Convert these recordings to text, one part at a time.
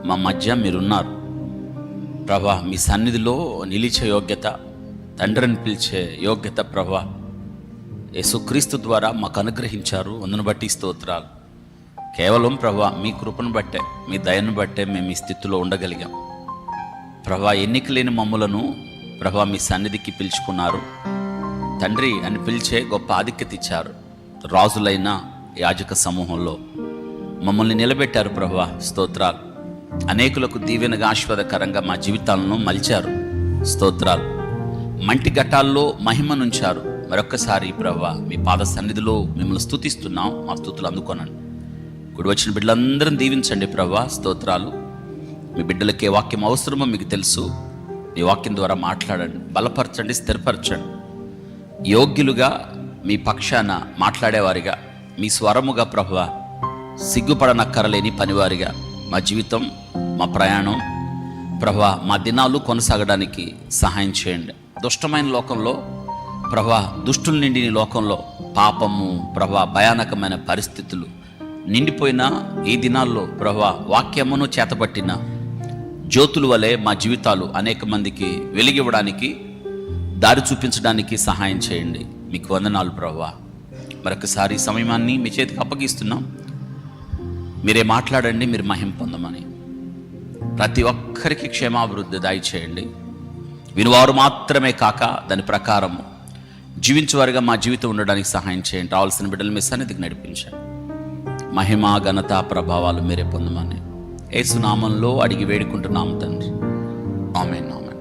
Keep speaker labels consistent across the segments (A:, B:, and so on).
A: మా మధ్య మీరున్నారు ప్రభా. మీ సన్నిధిలో నిలిచే యోగ్యత, తండ్రిని పిలిచే యోగ్యత ప్రభా యేసుక్రీస్తు ద్వారా మాకు అనుగ్రహించారు. అందును బట్టి స్తోత్రాలు. కేవలం ప్రభా మీ కృపను బట్టే, మీ దయను బట్టే మేము ఈ స్థితిలో ఉండగలిగాం ప్రభా. ఎన్నిక లేని మమ్ములను ప్రభా మీ సన్నిధికి పిలుచుకున్నారు. తండ్రి అని పిలిచే గొప్ప ఆధిక్యత ఇచ్చారు. రాజులైన యాజక సమూహంలో మమ్మల్ని నిలబెట్టారు ప్రభా. స్తోత్రాలు. అనేకులకు దీవెనగా ఆశీర్వాదకరంగా మా జీవితాలను మలిచారు. స్తోత్రాలు. మంటి ఘట్టాల్లో మహిమనుంచారు. మరొక్కసారి ప్రభా మీ పాద సన్నిధిలో మిమ్మల్ని స్తుతిస్తున్నాం. మా స్తుతులు అందుకోనండి. కుడి వచ్చిన బిడ్డలందరం దీవించండి ప్రభా. స్తోత్రాలు. మీ బిడ్డలకే వాక్యం అవసరమో మీకు తెలుసు. మీ వాక్యం ద్వారా మాట్లాడండి, బలపరచండి, స్థిరపరచండి. యోగ్యులుగా మీ పక్షాన మాట్లాడేవారిగా, మీ స్వరముగా ప్రభువా, సిగ్గుపడనక్కరలేని పనివారిగా మా జీవితం, మా ప్రయాణం ప్రభువా, మా దినాలు కొనసాగడానికి సహాయం చేయండి. దుష్టమైన లోకంలో ప్రభువా, దుష్టుల నిండిన లోకంలో పాపము ప్రభువా, భయానకమైన పరిస్థితులు నిండిపోయిన ఈ దినాల్లో ప్రభువా, వాక్యమును చేతపట్టిన జ్యోతుల వలె మా జీవితాలు అనేక మందికి వెలిగివ్వడానికి, దారి చూపించడానికి సహాయం చేయండి. మీకు వందనాలు ప్రభువా. మరొకసారి సమయాన్ని మీ చేతికి అప్పగిస్తున్నాం. మీరే మాట్లాడండి, మీరు మహిమ పొందమని. ప్రతి ఒక్కరికి క్షేమాభివృద్ధి దయచేయండి. వినువారు మాత్రమే కాక దాని ప్రకారము జీవించేవారుగా మా జీవితం ఉండడానికి సహాయం చేయండి. రావాల్సిన బిడ్డలు మీ సన్నిధికి నడిపించండి. మహిమ, ఘనత, ప్రభావాలు మీరే పొందమని యేసు నామంలో అడిగి వేడుకుంటున్నాము తండ్రి. ఆమేన్. ఆమేన్.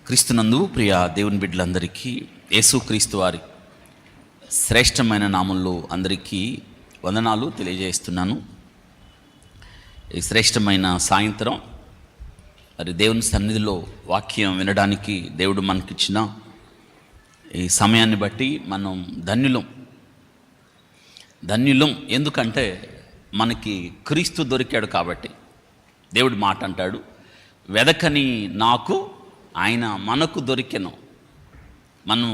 A: క్రీస్తునందు ప్రియ దేవుని బిడ్డలందరికీ యేసుక్రీస్తు వారి శ్రేష్టమైన నామంలో అందరికీ వందనాలు తెలియజేస్తున్నాను. ఈ శ్రేష్టమైన సాయంత్రం మరి దేవుని సన్నిధిలో వాక్యం వినడానికి దేవుడు మనకిచ్చిన ఈ సమయాన్ని బట్టి మనం ధన్యులం. ఎందుకంటే మనకి క్రీస్తు దొరికాడు కాబట్టి. దేవుడి మాట అంటాడు, వెదకని నాకు ఆయన మనకు దొరికెను. మనం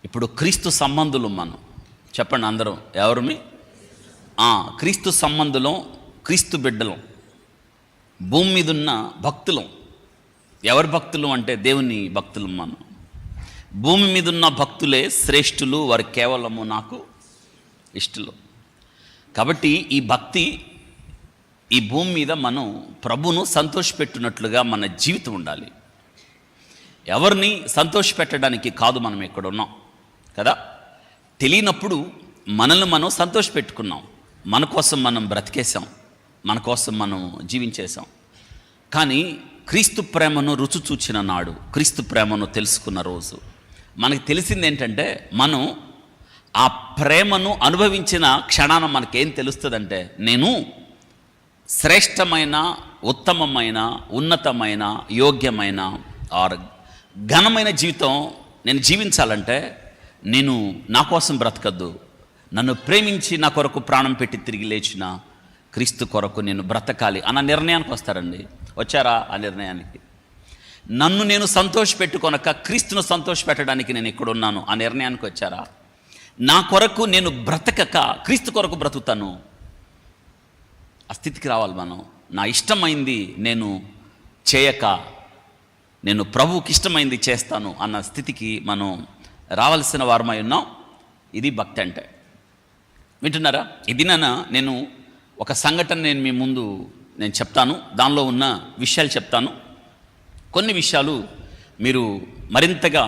A: ఇప్పుడు క్రీస్తు సంబంధులు. మనం చెప్పండి అందరం, ఎవరిమి? క్రీస్తు సంబంధులం, క్రీస్తు బిడ్డలం, భూమి మీద ఉన్న భక్తులం. ఎవరి భక్తులు అంటే దేవుని భక్తులు. మనం భూమి మీద ఉన్న భక్తులే శ్రేష్ఠులు, వారు కేవలము నాకు ఇష్టలు. కాబట్టి ఈ భక్తి, ఈ భూమి మీద మనం ప్రభును సంతోషపెట్టినట్లుగా మన జీవితం ఉండాలి. ఎవరిని సంతోషపెట్టడానికి కాదు మనం ఇక్కడ ఉన్నాం కదా. తెలియనప్పుడు మనల్ని మనం సంతోషపెట్టుకున్నాం. మన కోసం మనం బ్రతికేసాం, మన కోసం మనం జీవించేసాం. కానీ క్రీస్తు ప్రేమను రుచి చూచిన నాడు, క్రీస్తు ప్రేమను తెలుసుకున్న రోజు మనకు తెలిసింది ఏంటంటే, మనం ఆ ప్రేమను అనుభవించిన క్షణాన మనకేం తెలుస్తుందంటే, నేను శ్రేష్టమైన, ఉత్తమమైన, ఉన్నతమైన, యోగ్యమైన ఆర్ ఘనమైన జీవితం నేను జీవించాలంటే నేను నా కోసం బ్రతకద్దు, నన్ను ప్రేమించి నా కొరకు ప్రాణం పెట్టి తిరిగి లేచిన క్రీస్తు కొరకు నేను బ్రతకాలి అన్న నిర్ణయానికి వస్తారండి. వచ్చారా ఆ నిర్ణయానికి? నన్ను నేను సంతోషపెట్టుకొనక క్రీస్తును సంతోషపెట్టడానికి నేను ఇక్కడ ఉన్నాను ఆ నిర్ణయానికి వచ్చారా? నా కొరకు నేను బ్రతకక క్రీస్తు కొరకు బ్రతుకుతాను, ఆ స్థితికి రావాలి మనం. నా ఇష్టమైంది నేను చేయక నేను ప్రభువుకి ఇష్టమైంది చేస్తాను అన్న స్థితికి మనం రావాల్సిన వారమై ఉన్నాం. ఇది భక్తి అంటే. వింటున్నారా? ఇది నేను ఒక సంఘటన మీ ముందు చెప్తాను. దానిలో ఉన్న విషయాలు చెప్తాను. కొన్ని విషయాలు మీరు మరింతగా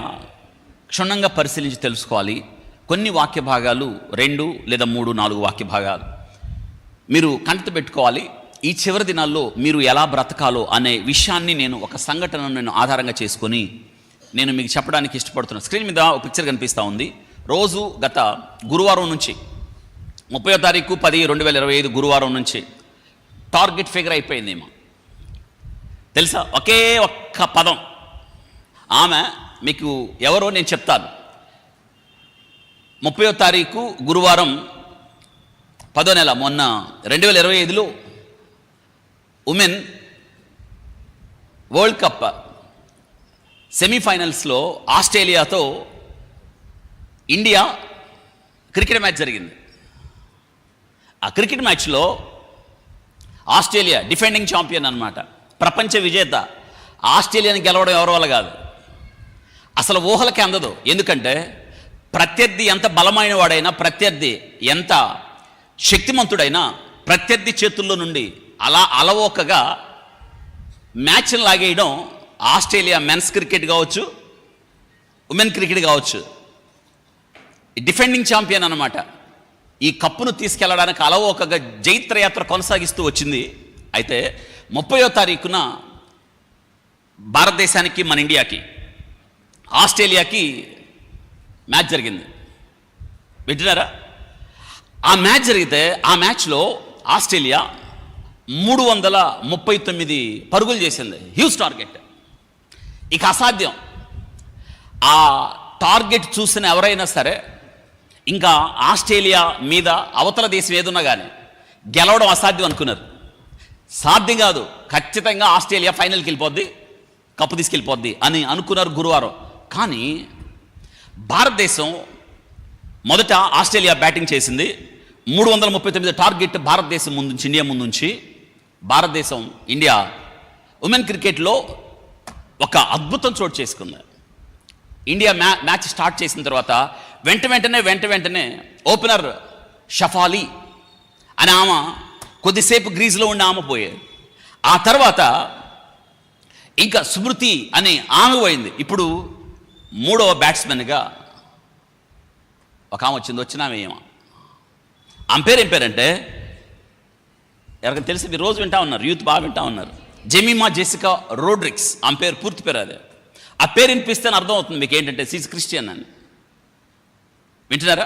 A: క్షుణ్ణంగా పరిశీలించి తెలుసుకోవాలి. కొన్ని వాక్య భాగాలు 2 లేదా 3, 4 వాక్య భాగాలు మీరు కంట పెట్టుకోవాలి. ఈ చివరి దినాల్లో మీరు ఎలా బ్రతకాలో అనే విషయాన్ని నేను ఒక సంఘటనను ఆధారంగా చేసుకొని నేను మీకు చెప్పడానికి ఇష్టపడుతున్నాను. స్క్రీన్ మీద ఒక పిక్చర్ కనిపిస్తూ ఉంది. రోజు గత గురువారం నుంచి 30వ తారీఖు 10/2025 గురువారం నుంచి టార్గెట్ ఫిగర్ అయిపోయిందేమో తెలుసా? ఒకే ఒక్క పదం. ఆమె మీకు ఎవరో నేను చెప్తాను. 30వ తారీఖు గురువారం 10వ నెల మొన్న 2025లో ఉమెన్ వరల్డ్ కప్ సెమీఫైనల్స్లో ఆస్ట్రేలియాతో ఇండియా క్రికెట్ మ్యాచ్ జరిగింది. ఆ క్రికెట్ మ్యాచ్లో ఆస్ట్రేలియా డిఫెండింగ్ ఛాంపియన్ అన్నమాట, ప్రపంచ విజేత. ఆస్ట్రేలియాని గెలవడం ఎవరి వల్ల కాదు, అసలు ఊహలకి అందదు. ఎందుకంటే ప్రత్యర్థి ఎంత బలమైన వాడైనా, ప్రత్యర్థి ఎంత శక్తిమంతుడైనా, ప్రత్యర్థి చేతుల్లో నుండి అలా అలవోకగా మ్యాచ్ని లాగేయడం ఆస్ట్రేలియా మెన్స్ క్రికెట్ కావచ్చు, ఉమెన్ క్రికెట్ కావచ్చు. డిఫెండింగ్ ఛాంపియన్ అన్నమాట. ఈ కప్పును తీసుకెళ్లడానికి అలవోకగా జైత్రయాత్ర కొనసాగిస్తూ వచ్చింది. అయితే 30వ తారీఖున భారతదేశానికి, మన ఇండియాకి, ఆస్ట్రేలియాకి మ్యాచ్ జరిగింది. వింటున్నారా? ఆ మ్యాచ్ జరిగితే ఆ మ్యాచ్లో ఆస్ట్రేలియా 339 పరుగులు చేసింది, హ్యూజ్ టార్గెట్. ఇక అసాధ్యం. ఆ టార్గెట్ చూసిన ఎవరైనా సరే ఇంకా ఆస్ట్రేలియా మీద అవతల దేశం ఏదున్నా కానీ గెలవడం అసాధ్యం అనుకున్నారు. సాధ్యం కాదు, ఖచ్చితంగా ఆస్ట్రేలియా ఫైనల్కి వెళ్ళిపోద్ది, కప్పు తీసుకెళ్ళిపోద్ది అని అనుకున్నారు గురువారం. కానీ భారతదేశం మొదట ఆస్ట్రేలియా బ్యాటింగ్ చేసింది. 339 టార్గెట్ భారతదేశం ముందుంచి, ఇండియా ముందుంచి, భారతదేశం ఇండియా ఉమెన్ క్రికెట్లో ఒక అద్భుతం చోటు చేసుకుంది. ఇండియా మ్యాచ్ స్టార్ట్ చేసిన తర్వాత వెంటనే ఓపెనర్ షఫాలి అని ఆమె కొద్దిసేపు గ్రీజ్లో ఉండి ఆమె పోయేది. ఆ తర్వాత ఇంకా స్మృతి అని ఆమె పోయింది. ఇప్పుడు 3వ బ్యాట్స్మెన్గా ఒక ఆమె వచ్చిన ఆమె ఆమె పేరు ఏం పేరంటే, ఎవరికైనా తెలిసి మీరు రోజు వింటా ఉన్నారు, యూత్ బాగా వింటా ఉన్నారు, జెమిమా జెసికా రోడ్రిక్స్. ఆమె పేరు, పూర్తి పేరు అదే. ఆ పేరు వినిపిస్తేనే అర్థం అవుతుంది మీకు ఏంటంటే సీజ్ క్రిస్టియన్ అని. వింటున్నారా?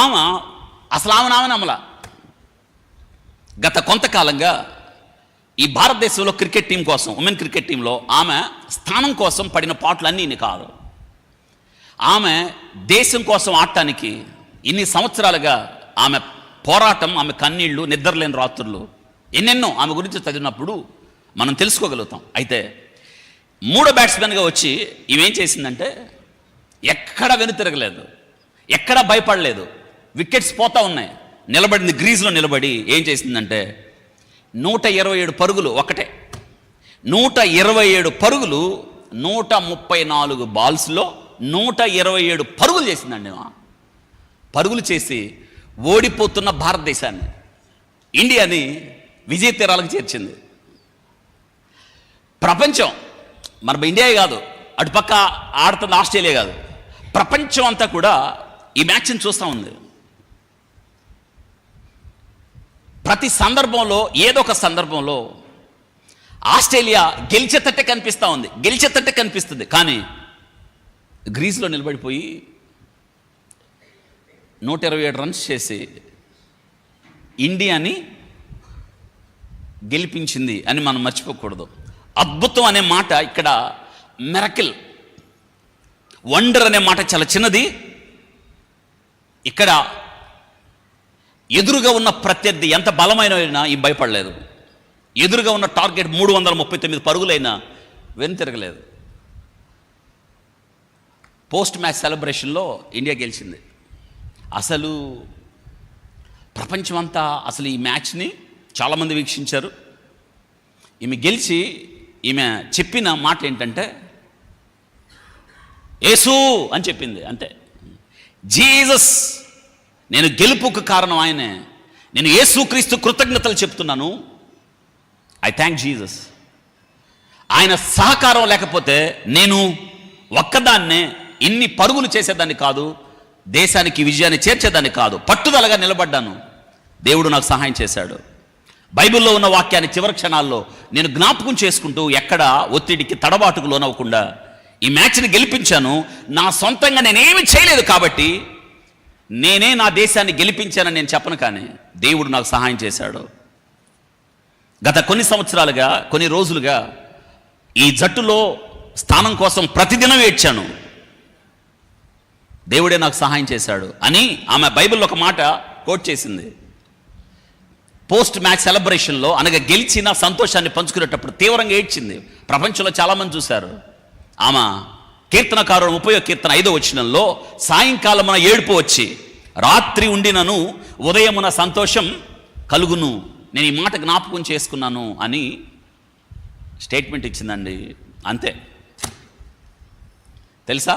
A: ఆమె అసలు ఆమె నమ్మలా. గత కొంతకాలంగా ఈ భారతదేశంలో క్రికెట్ టీం కోసం, ఉమెన్ క్రికెట్ టీంలో ఆమె స్థానం కోసం పడిన పాటలన్నీ కాదు. ఆమె దేశం కోసం ఆడటానికి ఇన్ని సంవత్సరాలుగా ఆమె పోరాటం, ఆమె కన్నీళ్లు, నిద్రలేని రాత్రులు ఎన్నెన్నో ఆమె గురించి చదివినప్పుడు మనం తెలుసుకోగలుగుతాం. అయితే 3వ బ్యాట్స్మెన్గా వచ్చి ఇవేం చేసిందంటే ఎక్కడ వెనుతిరగలేదు, ఎక్కడ భయపడలేదు. వికెట్స్ పోతా ఉన్నాయి, నిలబడింది, గ్రీజ్లో నిలబడి ఏం చేసిందంటే 127 పరుగులు, ఒకటే 127 పరుగులు, 134 బాల్స్లో 127 పరుగులు చేసిందండి. పరుగులు చేసి ఓడిపోతున్న భారతదేశాన్ని, ఇండియాని విజయ తీరాలకు చేర్చింది. ప్రపంచం, మన ఇండియా కాదు, అటుపక్క ఆడుతున్న ఆస్ట్రేలియా కాదు, ప్రపంచం అంతా కూడా ఈ మ్యాచ్ని చూస్తూ ఉంది. ప్రతి సందర్భంలో, ఏదో ఒక సందర్భంలో ఆస్ట్రేలియా గెలిచేటట్టే కనిపిస్తుంది. కానీ గ్రీజ్లో నిలబడిపోయి 127 రన్స్ చేసి ఇండియాని గెలిపించింది అని మనం మర్చిపోకూడదు. అద్భుతం అనే మాట ఇక్కడ, మిరకిల్, వండర్ అనే మాట చాలా చిన్నది. ఇక్కడ ఎదురుగా ఉన్న ప్రత్యర్థి ఎంత బలమైనైనా ఈ భయపడలేదు. ఎదురుగా ఉన్న టార్గెట్ 339 పరుగులైనా వెనుతిరగలేదు. పోస్ట్ మ్యాచ్ సెలబ్రేషన్లో ఇండియా గెలిచింది. అసలు ప్రపంచమంతా అసలు ఈ మ్యాచ్ని చాలామంది వీక్షించారు. ఈమె గెలిచి ఈమె చెప్పిన మాట ఏంటంటే యేసు అని చెప్పింది. అంతే, జీసస్, నేను గెలుపుకు కారణం ఆయనే, నేను యేసుక్రీస్తు కృతజ్ఞతలు చెప్తున్నాను, ఐ థ్యాంక్ జీసస్. ఆయన సహకారం లేకపోతే నేను ఒక్కదాన్నే ఇన్ని పరుగులు చేసేదాన్ని కాదు, దేశానికి విజయాన్ని చేర్చేదాన్ని కాదు. పట్టుదలగా నిలబడ్డాను, దేవుడు నాకు సహాయం చేశాడు. బైబిల్లో ఉన్న వాక్యాన్ని చివరి క్షణాల్లో నేను జ్ఞాపకం చేసుకుంటూ ఎక్కడ ఒత్తిడికి, తడబాటుకు లోనవ్వకుండా ఈ మ్యాచ్ని గెలిపించాను. నా సొంతంగా నేనేమి చేయలేదు కాబట్టి నేనే నా దేశాన్ని గెలిపించానని నేను చెప్పను, కానీ దేవుడు నాకు సహాయం చేశాడు. గత కొన్ని సంవత్సరాలుగా, కొన్ని రోజులుగా ఈ జట్టులో స్థానం కోసం ప్రతిదినం ఏడ్చాను. దేవుడే నాకు సహాయం చేశాడు అని ఆమె బైబిల్లో ఒక మాట కోట్ చేసింది. పోస్ట్ మ్యాచ్ సెలబ్రేషన్లో, అనగా గెలిచిన సంతోషాన్ని పంచుకునేటప్పుడు తీవ్రంగా ఏడ్చింది. ప్రపంచంలో చాలామంది చూశారు. ఆమె కీర్తనకారుడు 30వ కీర్తన 5వ వచనంలో, సాయంకాలమున ఏడుపు వచ్చి రాత్రి ఉండినను ఉదయమున సంతోషం కలుగును నేను ఈ మాట జ్ఞాపకం చేసుకున్నాను అని స్టేట్మెంట్ ఇచ్చిందండి. అంతే. తెలుసా,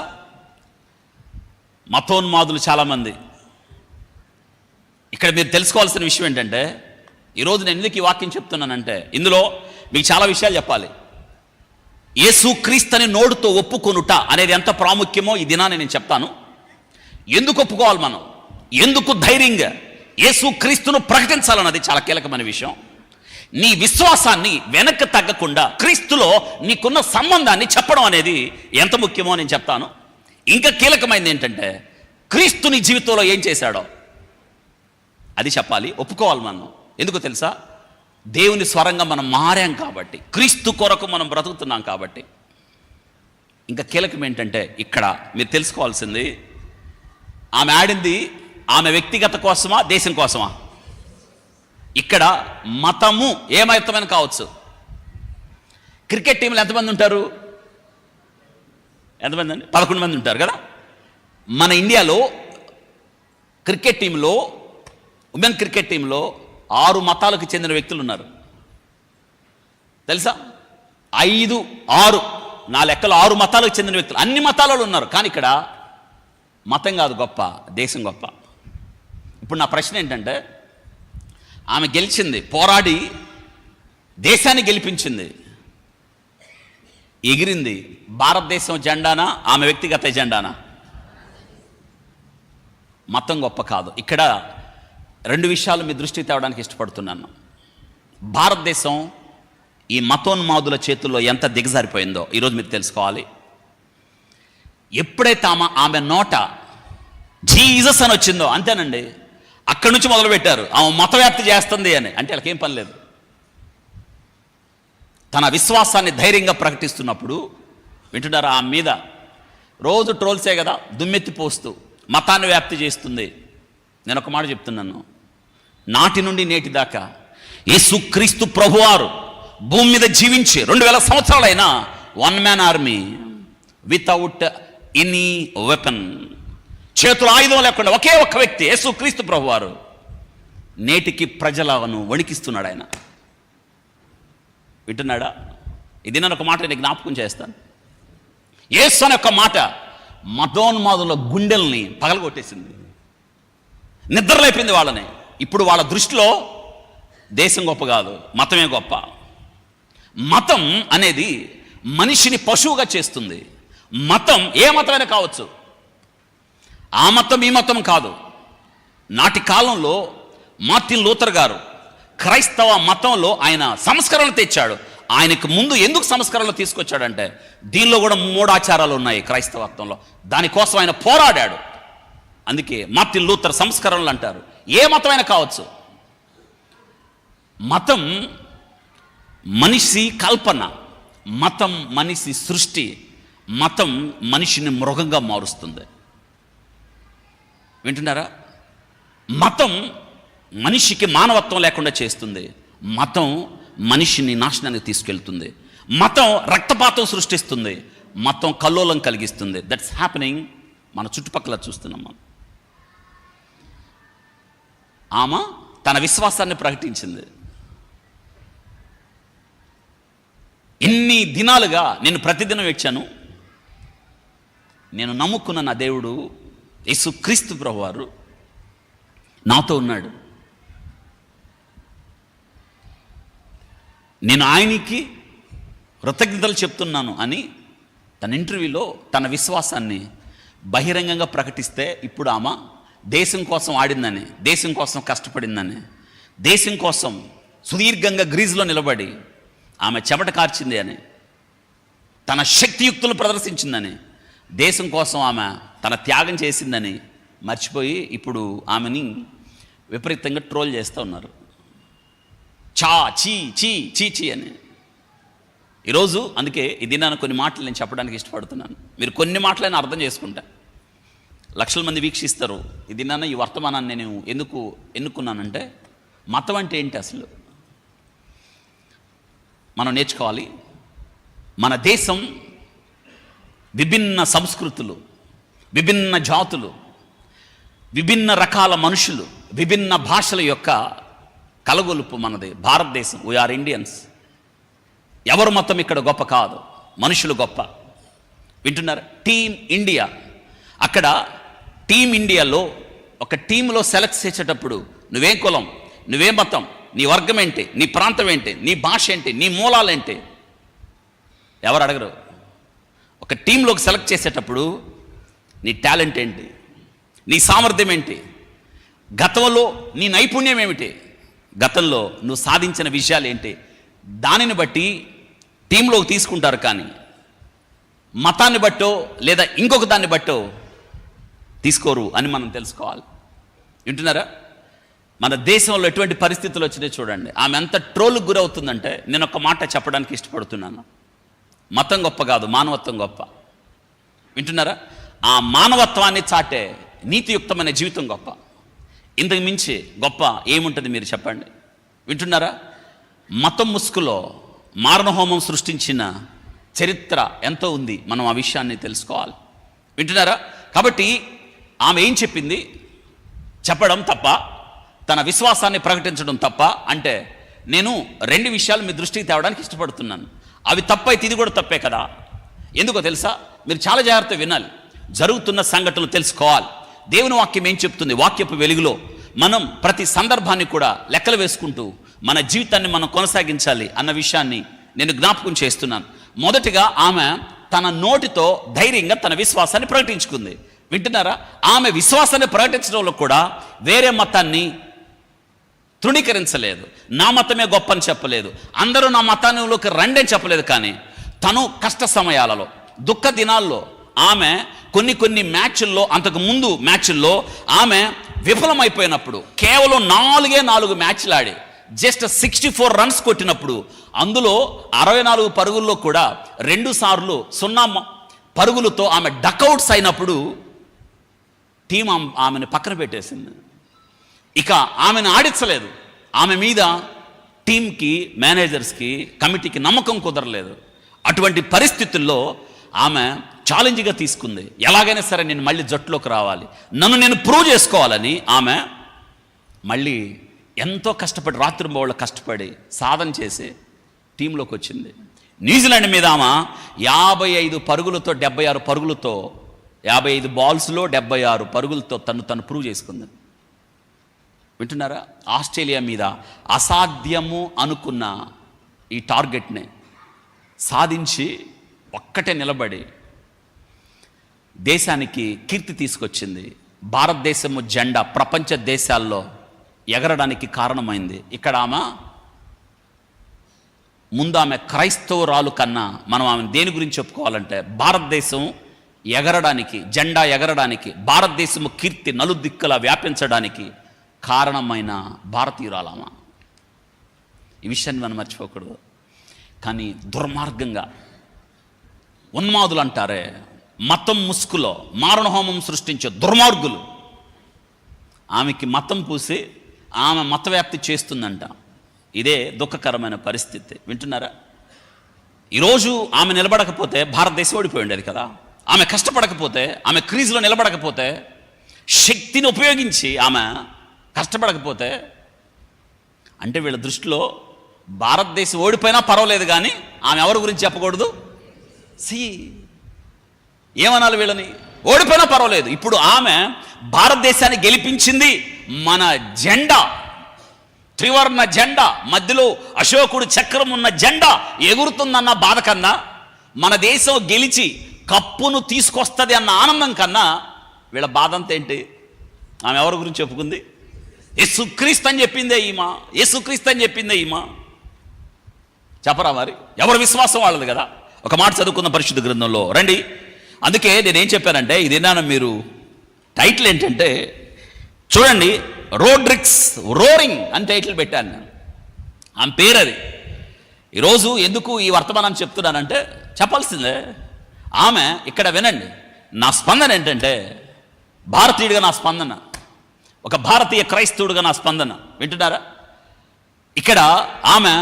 A: మతోన్మాదులు చాలామంది. ఇక్కడ మీరు తెలుసుకోవాల్సిన విషయం ఏంటంటే, ఈరోజు నేను ఎందుకు ఈ వాక్యం చెప్తున్నానంటే, ఇందులో మీకు చాలా విషయాలు చెప్పాలి. యేసుక్రీస్తుని నోటితో ఒప్పుకొనుట అనేది ఎంత ప్రాముఖ్యమో ఈ దినాన్ని నేను చెప్తాను. ఎందుకు ఒప్పుకోవాలి మనం, ఎందుకు ధైర్యంగా యేసుక్రీస్తును ప్రకటించాలన్నది చాలా కీలకమైన విషయం. నీ విశ్వాసాన్ని వెనక్కి తగ్గకుండా క్రీస్తులో నీకున్న సంబంధాన్ని చెప్పడం అనేది ఎంత ముఖ్యమో నేను చెప్తాను. ఇంకా కీలకమైనది ఏంటంటే, క్రీస్తు నీ జీవితంలో ఏం చేశాడో అది చెప్పాలి, ఒప్పుకోవాలి మనం. ఎందుకు తెలుసా, దేవుని స్వరంగా మనం మారాం కాబట్టి, క్రీస్తు కొరకు మనం బ్రతుకుతున్నాం కాబట్టి. ఇంకా కీలకం ఏంటంటే, ఇక్కడ మీరు తెలుసుకోవాల్సింది, ఆమె ఆడింది ఆమె వ్యక్తిగత కోసమా, దేశం కోసమా? ఇక్కడ మతము ఏ మతమైనా కావచ్చు. క్రికెట్ టీంలో ఎంతమంది ఉంటారు? ఎంతమంది అండి? 11 మంది ఉంటారు కదా. మన ఇండియాలో క్రికెట్ టీంలో, ఉమెన్ క్రికెట్ టీంలో 6 మతాలకు చెందిన వ్యక్తులు ఉన్నారు. తెలుసా? 5, 6 నా లెక్కలో 6 మతాలకు చెందిన వ్యక్తులు, అన్ని మతాలలో ఉన్నారు. కానీ ఇక్కడ మతం కాదు గొప్ప, దేశం గొప్ప. ఇప్పుడు నా ప్రశ్న ఏంటంటే, ఆమె గెలిచింది, పోరాడి దేశాన్ని గెలిపించింది, ఎగిరింది. భారతదేశం జెండానా, ఆమె వ్యక్తిగత జెండానా? మతం గొప్ప కాదు. ఇక్కడ 2 విషయాలు మీ దృష్టికి తేవడానికి ఇష్టపడుతున్నాను. భారతదేశం ఈ మతోన్మాదుల చేతుల్లో ఎంత దిగజారిపోయిందో ఈరోజు మీరు తెలుసుకోవాలి. ఎప్పుడైతే ఆమె నోట జీసస్ అని వచ్చిందో అంతేనండి, అక్కడి నుంచి మొదలుపెట్టారు ఆమె మతవ్యాప్తి చేస్తుంది అని. అంటే వాళ్ళకేం పని లేదు. తన విశ్వాసాన్ని ధైర్యంగా ప్రకటిస్తున్నప్పుడు వింటున్నారా, ఆమె మీద రోజు ట్రోల్సే కదా, దుమ్మెత్తి పోస్తూ మతాన్ని వ్యాప్తి చేస్తుంది. నేను ఒక మాట చెప్తున్నాను, నాటి నుండి నేటి దాకా యేసుక్రీస్తు ప్రభువారు భూమి మీద జీవించి 2000 సంవత్సరాలైనా one man army without any weapon, చేతుల ఆయుధం లేకుండా ఒకే ఒక్క వ్యక్తి యేసుక్రీస్తు ప్రభువారు నేటికి ప్రజలను వణికిస్తున్నాడు. ఆయన వింటున్నాడా? ఇది నేను ఒక మాట నేను జ్ఞాపకం చేస్తాను. యేసు అనే ఒక మాట మతోన్మాదుల గుండెల్ని పగలగొట్టేసింది, నిద్రలేపింది వాళ్ళని. ఇప్పుడు వాళ్ళ దృష్టిలో దేశం గొప్ప కాదు, మతమే గొప్ప. మతం అనేది మనిషిని పశువుగా చేస్తుంది. మతం ఏ మతమైనా కావచ్చు, ఆ మతం ఈ మతం కాదు. నాటి కాలంలో మార్టిన్ లూథర్ గారు క్రైస్తవ మతంలో ఆయన సంస్కరణ తెచ్చాడు. ఆయనకు ముందు ఎందుకు సంస్కరణలు తీసుకొచ్చాడంటే, దీనిలో కూడా 3 ఆచారాలు ఉన్నాయి క్రైస్తవత్వంలో, దానికోసం ఆయన పోరాడాడు. అందుకే మార్టిన్ లూథర్ సంస్కరణలు అంటారు. ఏ మతమైనా కావచ్చు. మతం మనిషి కల్పన, మతం మనిషి సృష్టి, మతం మనిషిని మృగంగా మారుస్తుంది. వింటున్నారా? మతం మనిషికి మానవత్వం లేకుండా చేస్తుంది. మతం మనిషిని నాశనానికి తీసుకెళ్తుంది. మతం రక్తపాతం సృష్టిస్తుంది. మతం కల్లోలం కలిగిస్తుంది. దట్స్ హ్యాపెనింగ్ మన చుట్టుపక్కల చూస్తున్నాం మనం. ఆమె తన విశ్వాసాన్ని ప్రకటించింది. ఎన్ని దినాలుగా నేను ప్రతిదినం వచ్చాను, నేను నమ్ముకున్న నా దేవుడు యేసుక్రీస్తు ప్రభువారు నాతో ఉన్నాడు. నేను ఆయనకి కృతజ్ఞతలు చెప్తున్నాను అని తన ఇంటర్వ్యూలో తన విశ్వాసాన్ని బహిరంగంగా ప్రకటిస్తే, ఇప్పుడు ఆమె దేశం కోసం ఆడిందని, దేశం కోసం కష్టపడిందని, దేశం కోసం సుదీర్ఘంగా గ్రీజులో నిలబడి ఆమె చెమట కార్చింది అని, తన శక్తియుక్తులు ప్రదర్శించిందని, దేశం కోసం ఆమె తన త్యాగం చేసిందని మర్చిపోయి ఇప్పుడు ఆమెని విపరీతంగా ట్రోల్ చేస్తూ ఉన్నారు. చా చీ చీ చీ చీ అని. ఈరోజు అందుకే ఇది నేను కొన్ని మాటలు నేను చెప్పడానికి ఇష్టపడుతున్నాను. మీరు కొన్ని మాటలైనా అర్థం చేసుకుంటా. లక్షల మంది వీక్షిస్తారు. ఇది నాన్న ఈ వర్తమానాన్ని నేను ఎందుకు ఎన్నుకున్నానంటే, మతం అంటే ఏంటి అసలు మనం నేర్చుకోవాలి. మన దేశం విభిన్న సంస్కృతులు, విభిన్న జాతులు, విభిన్న రకాల మనుషులు, విభిన్న భాషల యొక్క కలగొలుపు మనది, భారతదేశం. We are Indians. ఎవరు మతం ఇక్కడ గొప్ప కాదు, మనుషులు గొప్ప. వింటున్నారు? Team India. అక్కడ టీమ్ ఇండియాలో ఒక టీంలో సెలెక్ట్ చేసేటప్పుడు నువ్వేం కులం, నువ్వేం మతం, నీ వర్గం ఏంటి, నీ ప్రాంతం ఏంటి, నీ భాష ఏంటి, నీ మూలాలేంటి ఎవరు అడగరు. ఒక టీంలోకి సెలెక్ట్ చేసేటప్పుడు నీ టాలెంట్ ఏంటి, నీ సామర్థ్యం ఏంటి, గతంలో నీ నైపుణ్యం ఏమిటి, గతంలో నువ్వు సాధించిన విషయాలు ఏంటి, దానిని బట్టి టీంలోకి తీసుకుంటారు. కానీ మతాన్ని బట్టో లేదా ఇంకొక దాన్ని బట్టో తీసుకోరు అని మనం తెలుసుకోవాలి. వింటున్నారా? మన దేశంలో ఎటువంటి పరిస్థితులు వచ్చినాయి చూడండి. ఆమె ఎంత ట్రోల్కి గురవుతుందంటే నేను ఒక మాట చెప్పడానికి ఇష్టపడుతున్నాను. మతం గొప్ప కాదు, మానవత్వం గొప్ప. వింటున్నారా? ఆ మానవత్వాన్ని చాటే నీతియుక్తమైన జీవితం గొప్ప. ఇంతకు మించి గొప్ప ఏముంటుంది మీరు చెప్పండి? వింటున్నారా? మతం ముసుగులో మారణహోమం సృష్టించిన చరిత్ర ఎంతో ఉంది. మనం ఆ విషయాన్ని తెలుసుకోవాలి. వింటున్నారా? కాబట్టి ఆమె ఏం చెప్పింది? చెప్పడం తప్ప, తన విశ్వాసాన్ని ప్రకటించడం తప్ప అంటే నేను రెండు విషయాలు మీ దృష్టికి తేవడానికి ఇష్టపడుతున్నాను. అవి తప్పైతే ఇది కూడా తప్పే కదా. ఎందుకో తెలుసా? మీరు చాలా జాగ్రత్తగా వినాలి, జరుగుతున్న సంఘటనలు తెలుసుకోవాలి. దేవుని వాక్యం ఏం చెప్తుంది? వాక్యపు వెలుగులో మనం ప్రతి సందర్భాన్ని కూడా లెక్కలు వేసుకుంటూ మన జీవితాన్ని మనం కొనసాగించాలి అన్న విషయాన్ని నేను జ్ఞాపకం చేస్తున్నాను. మొదటిగా ఆమె తన నోటితో ధైర్యంగా తన విశ్వాసాన్ని ప్రకటించుకుంది. వింటున్నారా? ఆమె విశ్వాసాన్ని ప్రకటించడంలో కూడా వేరే మతాన్ని తృణీకరించలేదు. నా మతమే గొప్ప అని చెప్పలేదు, అందరూ నా మతానికి రండి అని చెప్పలేదు. కానీ తను కష్ట సమయాలలో, దుఃఖ దినాల్లో ఆమె కొన్ని మ్యాచ్ల్లో, అంతకు ముందు మ్యాచ్ల్లో ఆమె విఫలమైపోయినప్పుడు, కేవలం 4 మ్యాచ్లు ఆడి జస్ట్ 64 రన్స్ కొట్టినప్పుడు, అందులో 64 పరుగుల్లో కూడా 2 సార్లు 0 పరుగులతో ఆమె డకౌట్స్ అయినప్పుడు టీం ఆమెను పక్కన పెట్టేసింది. ఇక ఆమెను ఆడించలేదు. ఆమె మీద టీంకి, మేనేజర్స్కి, కమిటీకి నమ్మకం కుదరలేదు. అటువంటి పరిస్థితుల్లో ఆమె ఛాలెంజ్గా తీసుకుంది. ఎలాగైనా సరే నేను మళ్ళీ జట్టులోకి రావాలి, నన్ను నేను ప్రూవ్ చేసుకోవాలని ఆమె మళ్ళీ ఎంతో కష్టపడి, రాత్రింబవళ్ళు కష్టపడి సాధన చేసి టీంలోకి వచ్చింది. న్యూజిలాండ్ మీద ఆమె 55 పరుగులతో 76 పరుగులతో 55 బాల్స్లో 76 పరుగులతో తను ప్రూవ్ చేసుకుంది. వింటున్నారా? ఆస్ట్రేలియా మీద అసాధ్యము అనుకున్న ఈ టార్గెట్ని సాధించి ఒక్కటే నిలబడి దేశానికి కీర్తి తీసుకొచ్చింది. భారతదేశము జెండా ప్రపంచ దేశాల్లో ఎగరడానికి కారణమైంది. ఇక్కడ ముందు ఆమె క్రైస్తవురాలు కన్నా మనం ఆమె దేని గురించి చెప్పుకోవాలంటే భారతదేశం ఎగరడానికి, జెండా ఎగరడానికి, భారతదేశము కీర్తి నలుదిక్కులా వ్యాపించడానికి కారణమైన భారతీయురాలమ్మ. ఈ విషయాన్ని మనం మర్చిపోకూడదు. కానీ దుర్మార్గంగా ఉన్మాదులు అంటారే, మతం ముసుగులో మారణహోమం సృష్టించే దుర్మార్గులు ఆమెకి మతం పూసి ఆమె మతవ్యాప్తి చేస్తుందంట. ఇదే దుఃఖకరమైన పరిస్థితి. వింటున్నారా? ఈరోజు ఆమె నిలబడకపోతే భారతదేశం ఓడిపోయి ఉండేది కదా. ఆమె కష్టపడకపోతే, ఆమె క్రీజ్లో నిలబడకపోతే, శక్తిని ఉపయోగించి ఆమె కష్టపడకపోతే, అంటే వీళ్ళ దృష్టిలో భారతదేశం ఓడిపోయినా పర్వాలేదు, కానీ ఆమె ఎవరి గురించి చెప్పకూడదు. ఏమనాలి వీళ్ళని? ఓడిపోయినా పర్వాలేదు. ఇప్పుడు ఆమె భారతదేశాన్ని గెలిపించింది. మన జెండా, త్రివర్ణ జెండా, మధ్యలో అశోకుడు చక్రం ఉన్న జెండా ఎగురుతుందన్న బాధ కన్నా, మన దేశం గెలిచి కప్పును తీసుకొస్తుంది అన్న ఆనందం కన్నా వీళ్ళ బాధ అంతా ఏంటి? ఆమె ఎవరి గురించి చెప్పుకుంది? యేసుక్రీస్తు అని చెప్పిందే ఈమా, యేసుక్రీస్తు అని చెప్పిందే ఈమా. చెప్పరా మరి? ఎవరి విశ్వాసం వాళ్ళది కదా. ఒక మాట చదువుకున్న పరిశుద్ధ గ్రంథంలో రండి. అందుకే నేనేం చెప్పానంటే, ఇదేనా మీరు టైటిల్ ఏంటంటే చూడండి, రోడ్రిక్స్ రోరింగ్ అని టైటిల్ పెట్టాను నేను. ఆమె పేరు అది. ఈరోజు ఎందుకు ఈ వర్తమానాన్ని చెప్తున్నానంటే చెప్పాల్సిందే. ఆమె ఇక్కడ వినండి, నా స్పందన ఏంటంటే, భారతీయుడిగా నా స్పందన, ఒక భారతీయ క్రైస్తవుడిగా నా స్పందన. వింటున్నారా? ఇక్కడ ఆమె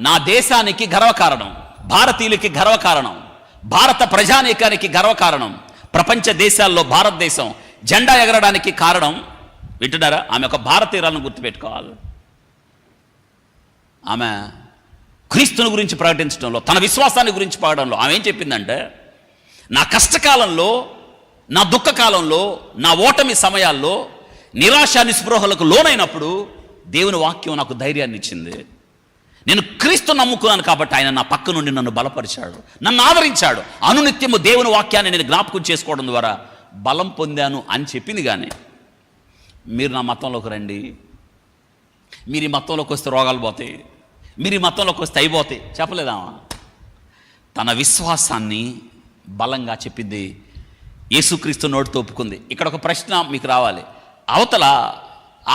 A: నా దేశానికి గర్వకారణం, భారతీయులకి గర్వకారణం, భారత ప్రజానీకానికి గర్వకారణం, ప్రపంచ దేశాల్లో భారతదేశం జెండా ఎగరడానికి కారణం. వింటున్నారా? ఆమె ఒక భారతీయురాలను గుర్తుపెట్టుకోవాలి. ఆమె క్రీస్తుని గురించి ప్రకటించడంలో, తన విశ్వాసాన్ని గురించి పాడడంలో ఆమె ఏం చెప్పిందంటే, నా కష్టకాలంలో, నా దుఃఖకాలంలో, నా ఓటమి సమయాల్లో, నిరాశ నిస్పృహలకు లోనైనప్పుడు దేవుని వాక్యం నాకు ధైర్యాన్ని ఇచ్చింది. నేను క్రీస్తు నమ్ముకున్నాను కాబట్టి ఆయన నా పక్క నుండి నన్ను బలపరిచాడు, నన్ను ఆదరించాడు. అనునిత్యము దేవుని వాక్యాన్ని నేను జ్ఞాపకం చేసుకోవడం ద్వారా బలం పొందాను అని చెప్పింది. కానీ మీరు నా మతంలోకి రండి, మీరు ఈ మతంలోకి వస్తే రోగాలు పోతాయి, మీరు ఈ మతంలోకి వస్తే అయిపోతాయి చెప్పలేదామా? తన విశ్వాసాన్ని బలంగా చెప్పింది, యేసుక్రీస్తు నోటితో ఒప్పుకుంది. ఇక్కడ ఒక ప్రశ్న మీకు రావాలి. అవతల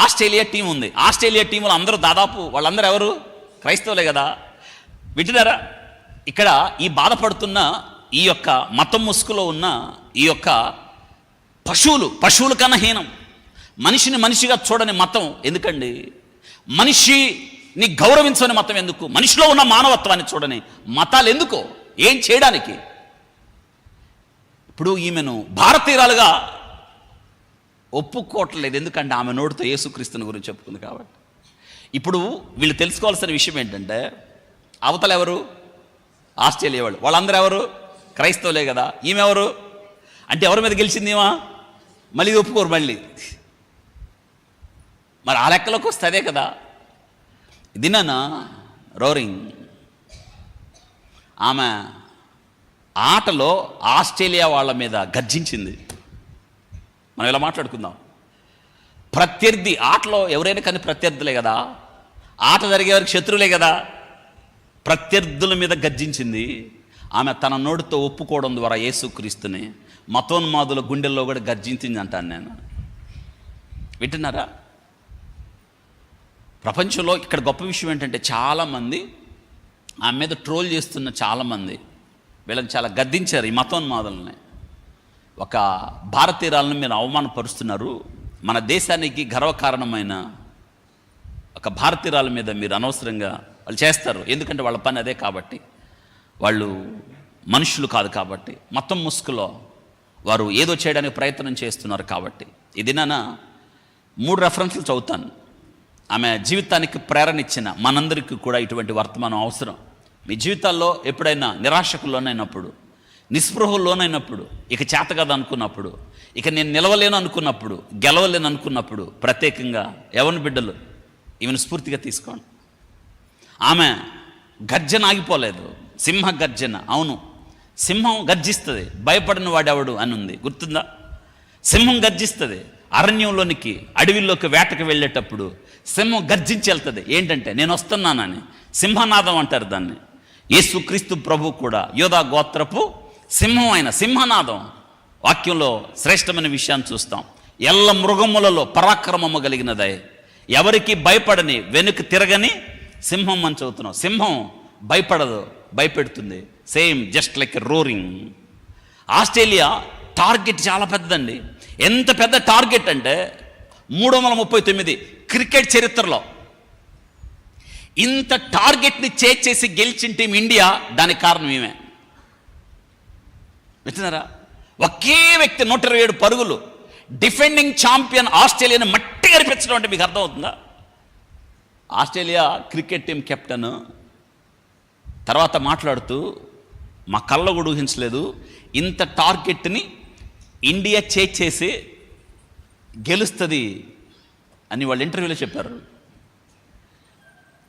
A: ఆస్ట్రేలియా టీం ఉంది. ఆస్ట్రేలియా టీంలో అందరూ దాదాపు వాళ్ళందరూ ఎవరు? క్రైస్తవులే కదా. వింటున్నారా? ఇక్కడ ఈ బాధపడుతున్న ఈ యొక్క మతం ముసుగులో ఉన్న ఈ యొక్క పశువుల కన్నా హీనం, మనిషిని మనిషిగా చూడని మతం ఎందుకండి? మనిషిని గౌరవించని మతం ఎందుకు? మనిషిలో ఉన్న మానవత్వాన్ని చూడని మతాలు ఎందుకు? ఏం చేయడానికి? ఇప్పుడు ఈమెను భారతీయురాలుగా ఒప్పుకోవట్లేదు, ఎందుకంటే ఆమె నోటితో యేసుక్రీస్తుని గురించి చెప్పుకుంది కాబట్టి. ఇప్పుడు వీళ్ళు తెలుసుకోవాల్సిన విషయం ఏంటంటే, అవతల ఎవరు? ఆస్ట్రేలియా వాళ్ళు. వాళ్ళందరూ ఎవరు? క్రైస్తవులే కదా. ఈమె ఎవరు అంటే ఎవరి మీద గెలిచింది ఈమె? మళ్ళీ ఒప్పుకోరు మళ్ళీ. మరి ఆ లెక్కలోకి వస్తే అదే కదా. దినాన రోరింగ్ ఆమె ఆటలో ఆస్ట్రేలియా వాళ్ళ మీద గర్జించింది. మనం ఇలా మాట్లాడుకుందాం. ప్రత్యర్థి ఆటలో ఎవరైనా కానీ ప్రత్యర్థులే కదా, ఆట జరిగే వారికి శత్రువులే కదా. ప్రత్యర్థుల మీద గర్జించింది ఆమె. తన నోటితో ఒప్పుకోవడం ద్వారా యేసుక్రీస్తుని మతోన్మాదుల గుండెల్లో కూడా గర్జించింది అంటాను నేను. వింటున్నారా? ప్రపంచంలో ఇక్కడ గొప్ప విషయం ఏంటంటే, చాలామంది ఆమె మీద ట్రోల్ చేస్తున్న చాలామంది వీళ్ళని చాలా గద్దించారు, ఈ మతోన్మాదులని. ఒక భారతీయురాలను మీరు అవమానపరుస్తున్నారు, మన దేశానికి గర్వకారణమైన ఒక భారతీయురాల మీద మీరు అనవసరంగా వాళ్ళు చేస్తారు. ఎందుకంటే వాళ్ళ పని అదే కాబట్టి, వాళ్ళు మనుషులు కాదు కాబట్టి, మతం ముసుగులో వారు ఏదో చేయడానికి ప్రయత్నం చేస్తున్నారు కాబట్టి. ఇది నేను 3 రెఫరెన్స్లు చదువుతాను. ఆమె జీవితానికి ప్రేరణ ఇచ్చిన మనందరికీ కూడా ఇటువంటి వర్తమానం అవసరం. మీ జీవితాల్లో ఎప్పుడైనా నిరాశకు లోనైనప్పుడు, నిస్పృహకు లోనైనప్పుడు, ఇక చేత కదా అనుకున్నప్పుడు, ఇక నేను నిలవలేను అనుకున్నప్పుడు, గెలవలేను అనుకున్నప్పుడు, ప్రత్యేకంగా యవ్వన బిడ్డలు ఈమెను స్ఫూర్తిగా తీసుకోండి. ఆమె గర్జన ఆగిపోలేదు, సింహ గర్జన. అవును, సింహం గర్జిస్తుంది, భయపడిన వాడెవడు అని ఉంది, గుర్తుందా? సింహం గర్జిస్తుంది. అరణ్యంలోనికి, అడవిలోకి వేటకు వెళ్ళేటప్పుడు సింహం గర్జించి వెళ్తుంది. ఏంటంటే నేను వస్తున్నానని. సింహనాదం అంటారు దాన్ని. యేసుక్రీస్తు ప్రభు కూడా యోధా గోత్రపు సింహం అయిన సింహనాదం. వాక్యంలో శ్రేష్టమైన విషయాన్ని చూస్తాం. ఎల్ల మృగములలో పరాక్రమము కలిగినదై ఎవరికి భయపడని వెనుక తిరగని సింహం అని చదువుతున్నాం. సింహం భయపడదు, భయపెడుతుంది. Same just like a roaring. Australia target చాలా పెద్దదండి. ఎంత పెద్ద టార్గెట్ అంటే 339 క్రికెట్ చరిత్రలో ఇంత టార్గెట్ని చేసి గెలిచిన టీం ఇండియా. దానికి కారణం ఏమే వింటున్నారా? ఒకే వ్యక్తి 127 పరుగులు, డిఫెండింగ్ ఛాంపియన్ ఆస్ట్రేలియాని మట్టి గరిపించడం అంటే మీకు అర్థమవుతుందా? ఆస్ట్రేలియా క్రికెట్ టీం కెప్టెన్ తర్వాత మాట్లాడుతూ, మా కళ్ళ కూడా ఊహించలేదు ఇంత టార్గెట్ని ఇండియా చేసి గెలుస్తుంది అని వాళ్ళు ఇంటర్వ్యూలో చెప్పారు.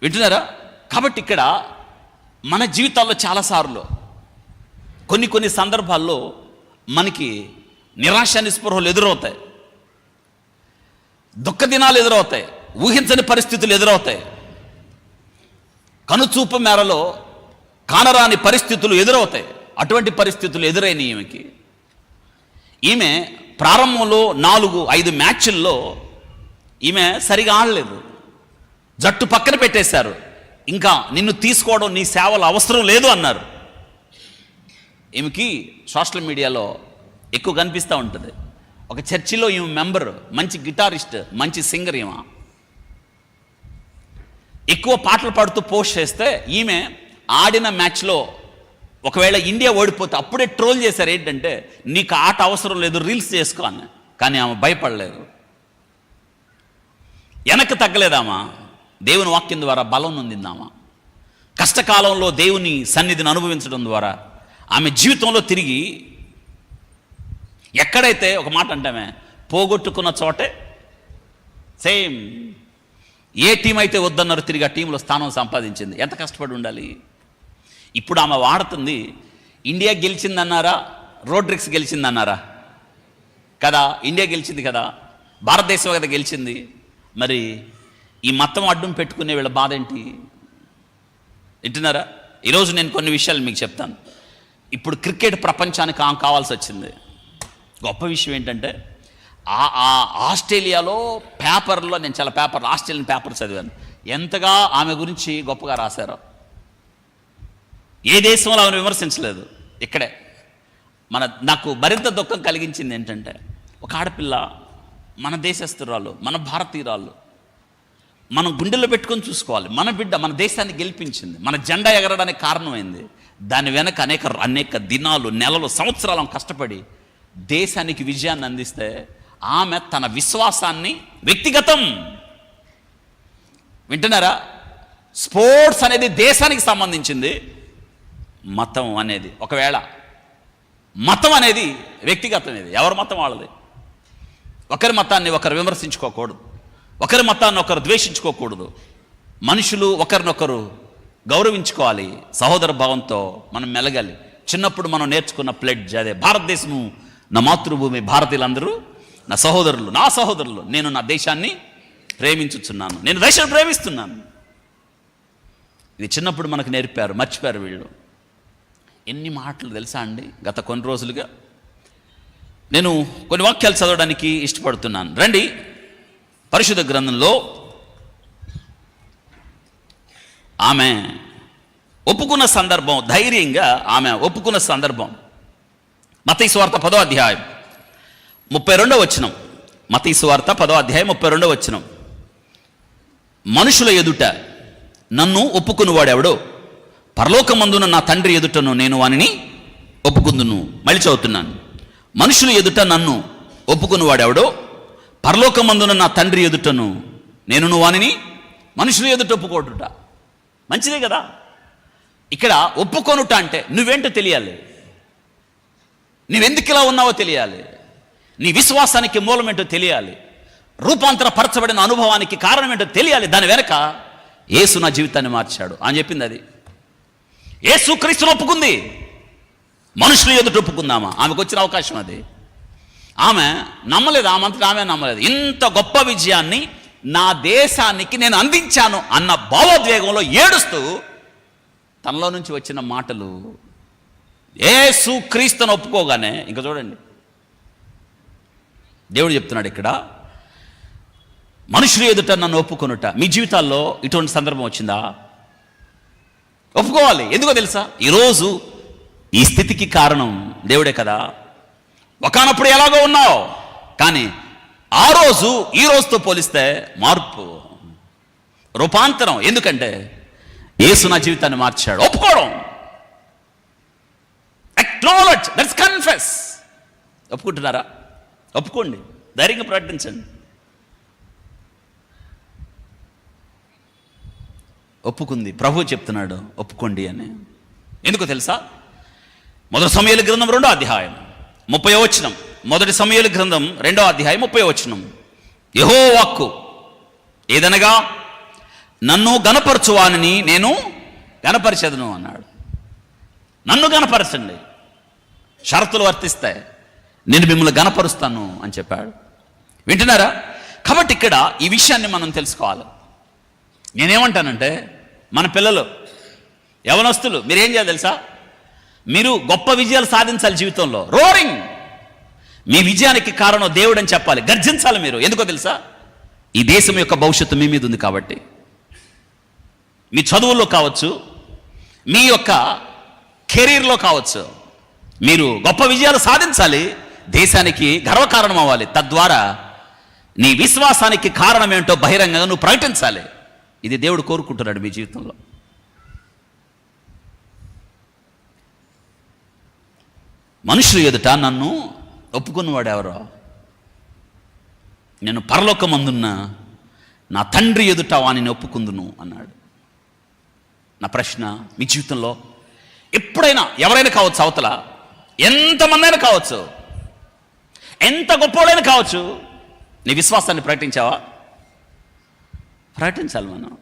A: వింటున్నారా? కాబట్టి ఇక్కడ మన జీవితాల్లో చాలాసార్లు కొన్ని సందర్భాల్లో మనకి నిరాశ నిస్పృహలు ఎదురవుతాయి, దుఃఖ దినాలు ఎదురవుతాయి, ఊహించని పరిస్థితులు ఎదురవుతాయి, కనుచూపు మేరలో కానరాని పరిస్థితులు ఎదురవుతాయి. అటువంటి పరిస్థితులు ఎదురైన ఈమె ప్రారంభంలో 4-5 మ్యాచ్ల్లో ఈమె సరిగా ఆడలేదు. జట్టు పక్కన పెట్టేశారు. ఇంకా నిన్ను తీసుకోవడం, నీ సేవలు అవసరం లేదు అన్నారు. ఈమెకి సోషల్ మీడియాలో ఎక్కువ కనిపిస్తూ ఉంటుంది. ఒక చర్చిలో ఈమె మెంబర్, మంచి గిటారిస్ట్, మంచి సింగర్. ఈమె ఎక్కువ పాటలు పాడుతూ పోస్ట్ చేస్తే, ఈమె ఆడిన మ్యాచ్లో ఒకవేళ ఇండియా ఓడిపోతే అప్పుడే ట్రోల్ చేశారు. ఏంటంటే నీకు ఆట అవసరం లేదు, రీల్స్ చేసుకో అని. కానీ ఆమె భయపడలేదు, వెనక్కి తగ్గలేదామా. దేవుని వాక్యం ద్వారా బలం నొందిందామా? కష్టకాలంలో దేవుని సన్నిధిని అనుభవించడం ద్వారా ఆమె జీవితంలో తిరిగి ఎక్కడైతే ఒక మాట అంటామే, పోగొట్టుకున్న చోటే సేమ్ ఏ టీం అయితే వద్దన్నారో తిరిగి ఆ టీంలో స్థానం సంపాదించింది. ఎంత కష్టపడి ఉండాలి. ఇప్పుడు ఆమె వాడుతుంది, ఇండియా గెలిచిందన్నారా, రోడ్రిక్స్ గెలిచిందన్నారా? కదా, ఇండియా గెలిచింది కదా, భారతదేశం కదా గెలిచింది. మరి ఈ మతం అడ్డం పెట్టుకునే వీళ్ళ బాధ ఏంటి? వింటున్నారా? ఈరోజు నేను కొన్ని విషయాలు మీకు చెప్తాను. ఇప్పుడు క్రికెట్ ప్రపంచానికి కావాల్సి వచ్చింది. గొప్ప విషయం ఏంటంటే, ఆస్ట్రేలియాలో పేపర్లో, నేను చాలా పేపర్లు ఆస్ట్రేలియన్ పేపర్ చదివాను, ఎంతగా ఆమె గురించి గొప్పగా రాశారో. ఏ దేశంలో ఆమెను విమర్శించలేదు. ఇక్కడే నాకు మరింత దుఃఖం కలిగించింది ఏంటంటే, ఒక ఆడపిల్ల, మన దేశస్తురాలు, మన భారతీయురాలు, మనం గుండెల్లో పెట్టుకొని చూసుకోవాలి. మన బిడ్డ మన దేశాన్ని గెలిపించింది, మన జెండా ఎగరడానికి కారణమైంది. దాని వెనక అనేక దినాలు, నెలలు, సంవత్సరాలు కష్టపడి దేశానికి విజయాన్ని అందిస్తే ఆమె తన విశ్వాసాన్ని వ్యక్తిగతం, వింటున్నారా? స్పోర్ట్స్ అనేది దేశానికి సంబంధించింది, మతం అనేది ఒకవేళ మతం అనేది వ్యక్తిగతమేది. ఎవరి మతం వాళ్ళది. ఒకరి మతాన్ని ఒకరు విమర్శించుకోకూడదు, ఒకరి మతాన్ని ఒకరు ద్వేషించుకోకూడదు. మనుషులు ఒకరినొకరు గౌరవించుకోవాలి. సహోదర భావంతో మనం మెలగాలి. చిన్నప్పుడు మనం నేర్చుకున్న ప్లెడ్జ్ అదే, భారతదేశము నా మాతృభూమి, భారతీయులందరూ నా సహోదరులు, నేను నా దేశాన్ని ప్రేమించుచున్నాను, నేను దేశాన్ని ప్రేమిస్తున్నాను. ఇది చిన్నప్పుడు మనకు నేర్పారు, మర్చిపోయారు వీళ్ళు. ఎన్ని మాటలు తెలుసా అండి. గత కొన్ని రోజులుగా నేను కొన్ని వాక్యాలు చదవడానికి ఇష్టపడుతున్నాను. రండి, పరిశుద్ధ గ్రంథంలో ఆమె ఒప్పుకున్న సందర్భం, ధైర్యంగా ఆమె ఒప్పుకున్న సందర్భం. మత్తయి సువార్త 10వ అధ్యాయం 32వ వచనం. మత్తయి సువార్త 10వ అధ్యాయం 32వ వచనం. మనుషుల ఎదుట నన్ను ఒప్పుకునివాడెవడో పరలోకమందున నా తండ్రి ఎదుటను నేను వానిని ఒప్పుకుందును. మళ్ళీ చదువుతున్నాను. మనుషుల ఎదుట నన్ను ఒప్పుకునివాడెవడో పరలోకమందున నా తండ్రి ఎదుటను నేను వానిని. మనుషుల ఎదుట ఒప్పుకోటుట మంచిదే కదా. ఇక్కడ ఒప్పుకొనుట అంటే నువ్వేంటో తెలియాలి, నువ్వెందుకు ఇలా ఉన్నావో తెలియాలి, నీ విశ్వాసానికి మూలమేంటో తెలియాలి, రూపాంతరపరచబడిన అనుభవానికి కారణం ఏంటో తెలియాలి. దాని వెనక యేసు నా జీవితాన్ని మార్చాడు అని చెప్పింది. అది యేసు క్రీస్తును ఒప్పుకుంది. మనుషులు ఎదుట ఒప్పుకుందామా? ఆమెకు వచ్చిన అవకాశం అది. ఆమె నమ్మలేదు, ఆమె నమ్మలేదు. ఇంత గొప్ప విజయాన్ని నా దేశానికి నేను అందించాను అన్న భావోద్వేగంలో ఏడుస్తూ తనలో నుంచి వచ్చిన మాటలు, యేసు క్రీస్తును ఒప్పుకోగానే, ఇంకా చూడండి దేవుడు చెప్తున్నాడు ఇక్కడ, మనుషులు ఎదుట నన్ను ఒప్పుకొనుట. మీ జీవితాల్లో ఇటువంటి సందర్భం వచ్చిందా? ఒప్పుకోవాలి. ఎందుకో తెలుసా? ఈరోజు ఈ స్థితికి కారణం దేవుడే కదా. ఒకనప్పుడు ఎలాగో ఉన్నావు, కానీ ఆ రోజు ఈ రోజుతో పోలిస్తే మార్పు, రూపాంతరం. ఎందుకంటే యేసు నా జీవితాన్ని మార్చాడు. ఒప్పుకోవడం, అక్నాలెడ్జ్, దట్స్ కన్ఫెస్. ఒప్పుకుంటున్నారా? ఒప్పుకోండి, ధైర్యంగా ప్రకటించండి. ఒప్పుకుంది. ప్రభు చెప్తున్నాడు ఒప్పుకోండి అని. ఎందుకో తెలుసా? మొదటి సమూయేలు గ్రంథం 2వ అధ్యాయం 30వ వచనం. మొదటి సమూయేలు గ్రంథం 2వ అధ్యాయం 30వ వచనం. యెహోవా వాక్కు ఏదనగా, నన్ను గణపరచువానిని నేను గణపరిచెదను అన్నాడు. నన్ను గణపరచండి, షరతులు వర్తిస్తాయి, నేను మిమ్మల్ని గణపరుస్తాను అని చెప్పాడు. వింటున్నారా? కాబట్టి ఇక్కడ ఈ విషయాన్ని మనం తెలుసుకోవాలి. నేనేమంటానంటే, మన పిల్లలు, యవనస్తులు, మీరేం చేయాలి తెలుసా? మీరు గొప్ప విజయాలు సాధించాలి జీవితంలో. రోరింగ్, మీ విజయానికి కారణం దేవుడు అని చెప్పాలి, గర్జించాలి మీరు. ఎందుకో తెలుసా? ఈ దేశం యొక్క భవిష్యత్తు మీ మీద ఉంది కాబట్టి. మీ చదువుల్లో కావచ్చు, మీ యొక్క కెరీర్లో కావచ్చు, మీరు గొప్ప విజయాలు సాధించాలి, దేశానికి గర్వకారణం అవ్వాలి. తద్వారా నీ విశ్వాసానికి కారణం ఏంటో బహిరంగంగా నువ్వు ప్రకటించాలి. ఇది దేవుడు కోరుకుంటున్నాడు మీ జీవితంలో. మనుషులు ఎదుట నన్ను ఒప్పుకున్నవాడు ఎవరో, నేను పరలోకమందున్న నా తండ్రి ఎదుట వానిని ఒప్పుకుందును అన్నాడు. నా ప్రశ్న, మీ జీవితంలో ఎప్పుడైనా ఎవరైనా కావచ్చు, అవతల ఎంతమంది అయినా కావచ్చు, ఎంత గొప్పవాళ్ళైనా కావచ్చు, నీ విశ్వాసాన్ని ప్రకటించావా? ప్రకటించాలి. మనం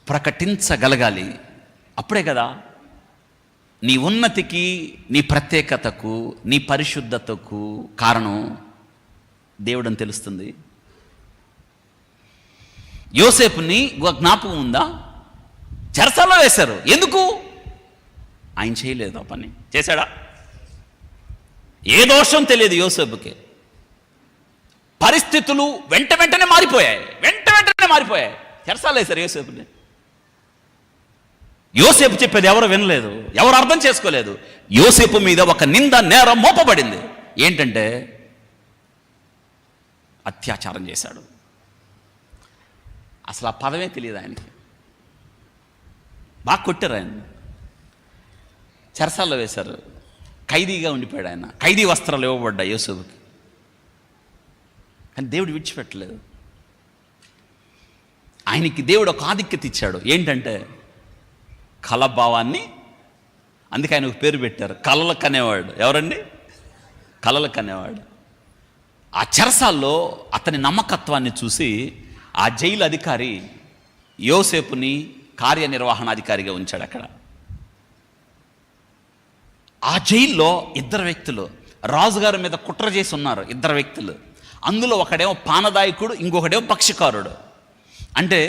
A: ప్రకటించగలగాలి. అప్పుడే కదా నీ ఉన్నతికి, నీ ప్రత్యేకతకు, నీ పరిశుద్ధతకు కారణం దేవుడని తెలుస్తుంది. యోసేపుని జ్ఞాపకం ఉందా? చెరసాలలో వేశారు. ఎందుకు? ఆయన చేయలేదు ఆ పని. చేశాడా? ఏ దోషం తెలియదు యోసేపుకి. పరిస్థితులు వెంటనే మారిపోయాయి. చెరసాలలో వేశారు యోసేపుని. యోసేపు చెప్పేది ఎవరు వినలేదు, ఎవరు అర్థం చేసుకోలేదు. యోసేపు మీద ఒక నింద, నేరం మోపబడింది. ఏంటంటే అత్యాచారం చేశాడు. అసలు ఆ పదమే తెలియదు ఆయనకి. బాగా కొట్టారు ఆయన, చెరసాల్లో వేశారు, ఖైదీగా ఉండిపోయాడు ఆయన. ఖైదీ వస్త్రాలు ఇవ్వబడ్డాయి యోసేపుకి. కానీ దేవుడు విడిచిపెట్టలేదు. ఆయనకి దేవుడు ఒక ఆధిక్యత ఇచ్చాడు. ఏంటంటే కలభావాన్ని. అందుకే ఆయన ఒక పేరు పెట్టారు, కలలు కనేవాడు. ఎవరండి? కలలు కనేవాడు. ఆ చెరసాల్లో అతని నమ్మకత్వాన్ని చూసి ఆ జైలు అధికారి యోసేపుని కార్యనిర్వహణాధికారిగా ఉంచాడు. అక్కడ ఆ జైల్లో ఇద్దరు వ్యక్తులు రాజుగారి మీద కుట్ర చేసి ఉన్నారు. ఇద్దరు వ్యక్తులు. అందులో ఒకడేమో పానదాయకుడు, ఇంకొకడేమో భక్ష్యకారుడు. అంటే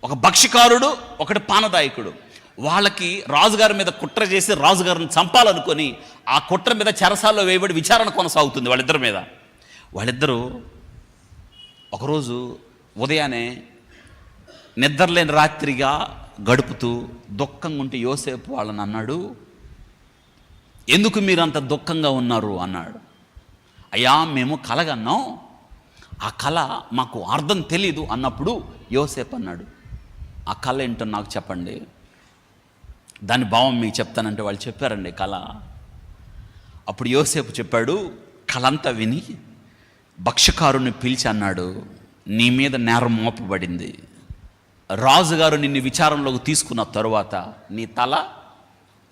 A: ఒక భక్ష్యకారుడు, ఒకటి పానదాయకుడు. వాళ్ళకి రాజుగారి మీద కుట్ర చేసి రాజుగారిని చంపాలనుకొని ఆ కుట్ర మీద చెరసాల్లో వేయబడి విచారణ కొనసాగుతుంది వాళ్ళిద్దరి మీద. వాళ్ళిద్దరూ ఒకరోజు ఉదయాన్నే నిద్రలేని రాత్రిగా గడుపుతూ దుఃఖంగా ఉంటే యోసేపు వాళ్ళని అన్నాడు, ఎందుకు మీరు అంత దుఃఖంగా ఉన్నారు అన్నాడు. అయ్యా, మేము కలగన్నాం, ఆ కళ మాకు అర్థం తెలీదు అన్నప్పుడు యోసేపు అన్నాడు, ఆ కళ ఏంటో నాకు చెప్పండి, దాని భావం మీకు చెప్తానంటే వాళ్ళు చెప్పారండి కళ. అప్పుడు యోసేపు చెప్పాడు, కళంతా విని భక్ష్యకారుని పిలిచి అన్నాడు, నీ మీద నేరం మోపబడింది. రాజుగారు నిన్ను విచారంలోకి తీసుకున్న తరువాత నీ తల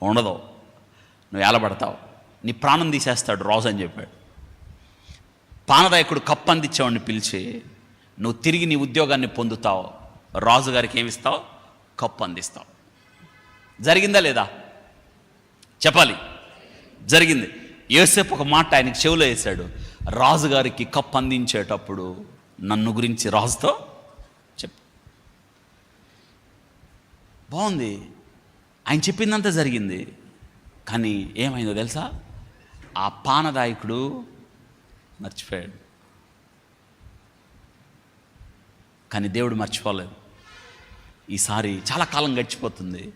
A: ఉండదు, నువ్వు ఏలబడతావు, నీ ప్రాణం తీసేస్తాడు రాజు అని చెప్పాడు. పానదాయకుడు కప్పు అందించేవాడిని పిలిచి, నువ్వు తిరిగి నీ ఉద్యోగాన్ని పొందుతావు, రాజుగారికి ఏమిస్తావు? కప్పు అందిస్తావు. జరిగిందా లేదా? చెప్పాలి. జరిగింది. యోసేపు ఒక మాట ఆయనకి చెవిలో వేశాడు, రాజుగారికి కప్పు అందించేటప్పుడు నన్ను గురించి రాజుతో చెప్పు. బాగుంది, ఆయన చెప్పిందంతా జరిగింది. కానీ ఏమైందో తెలుసా? ఆ పానదాయకుడు మర్చిపోయాడు. కానీ దేవుడు మర్చిపోలేదు. ఈసారి చాలా కాలం గడిచిపోతుంది.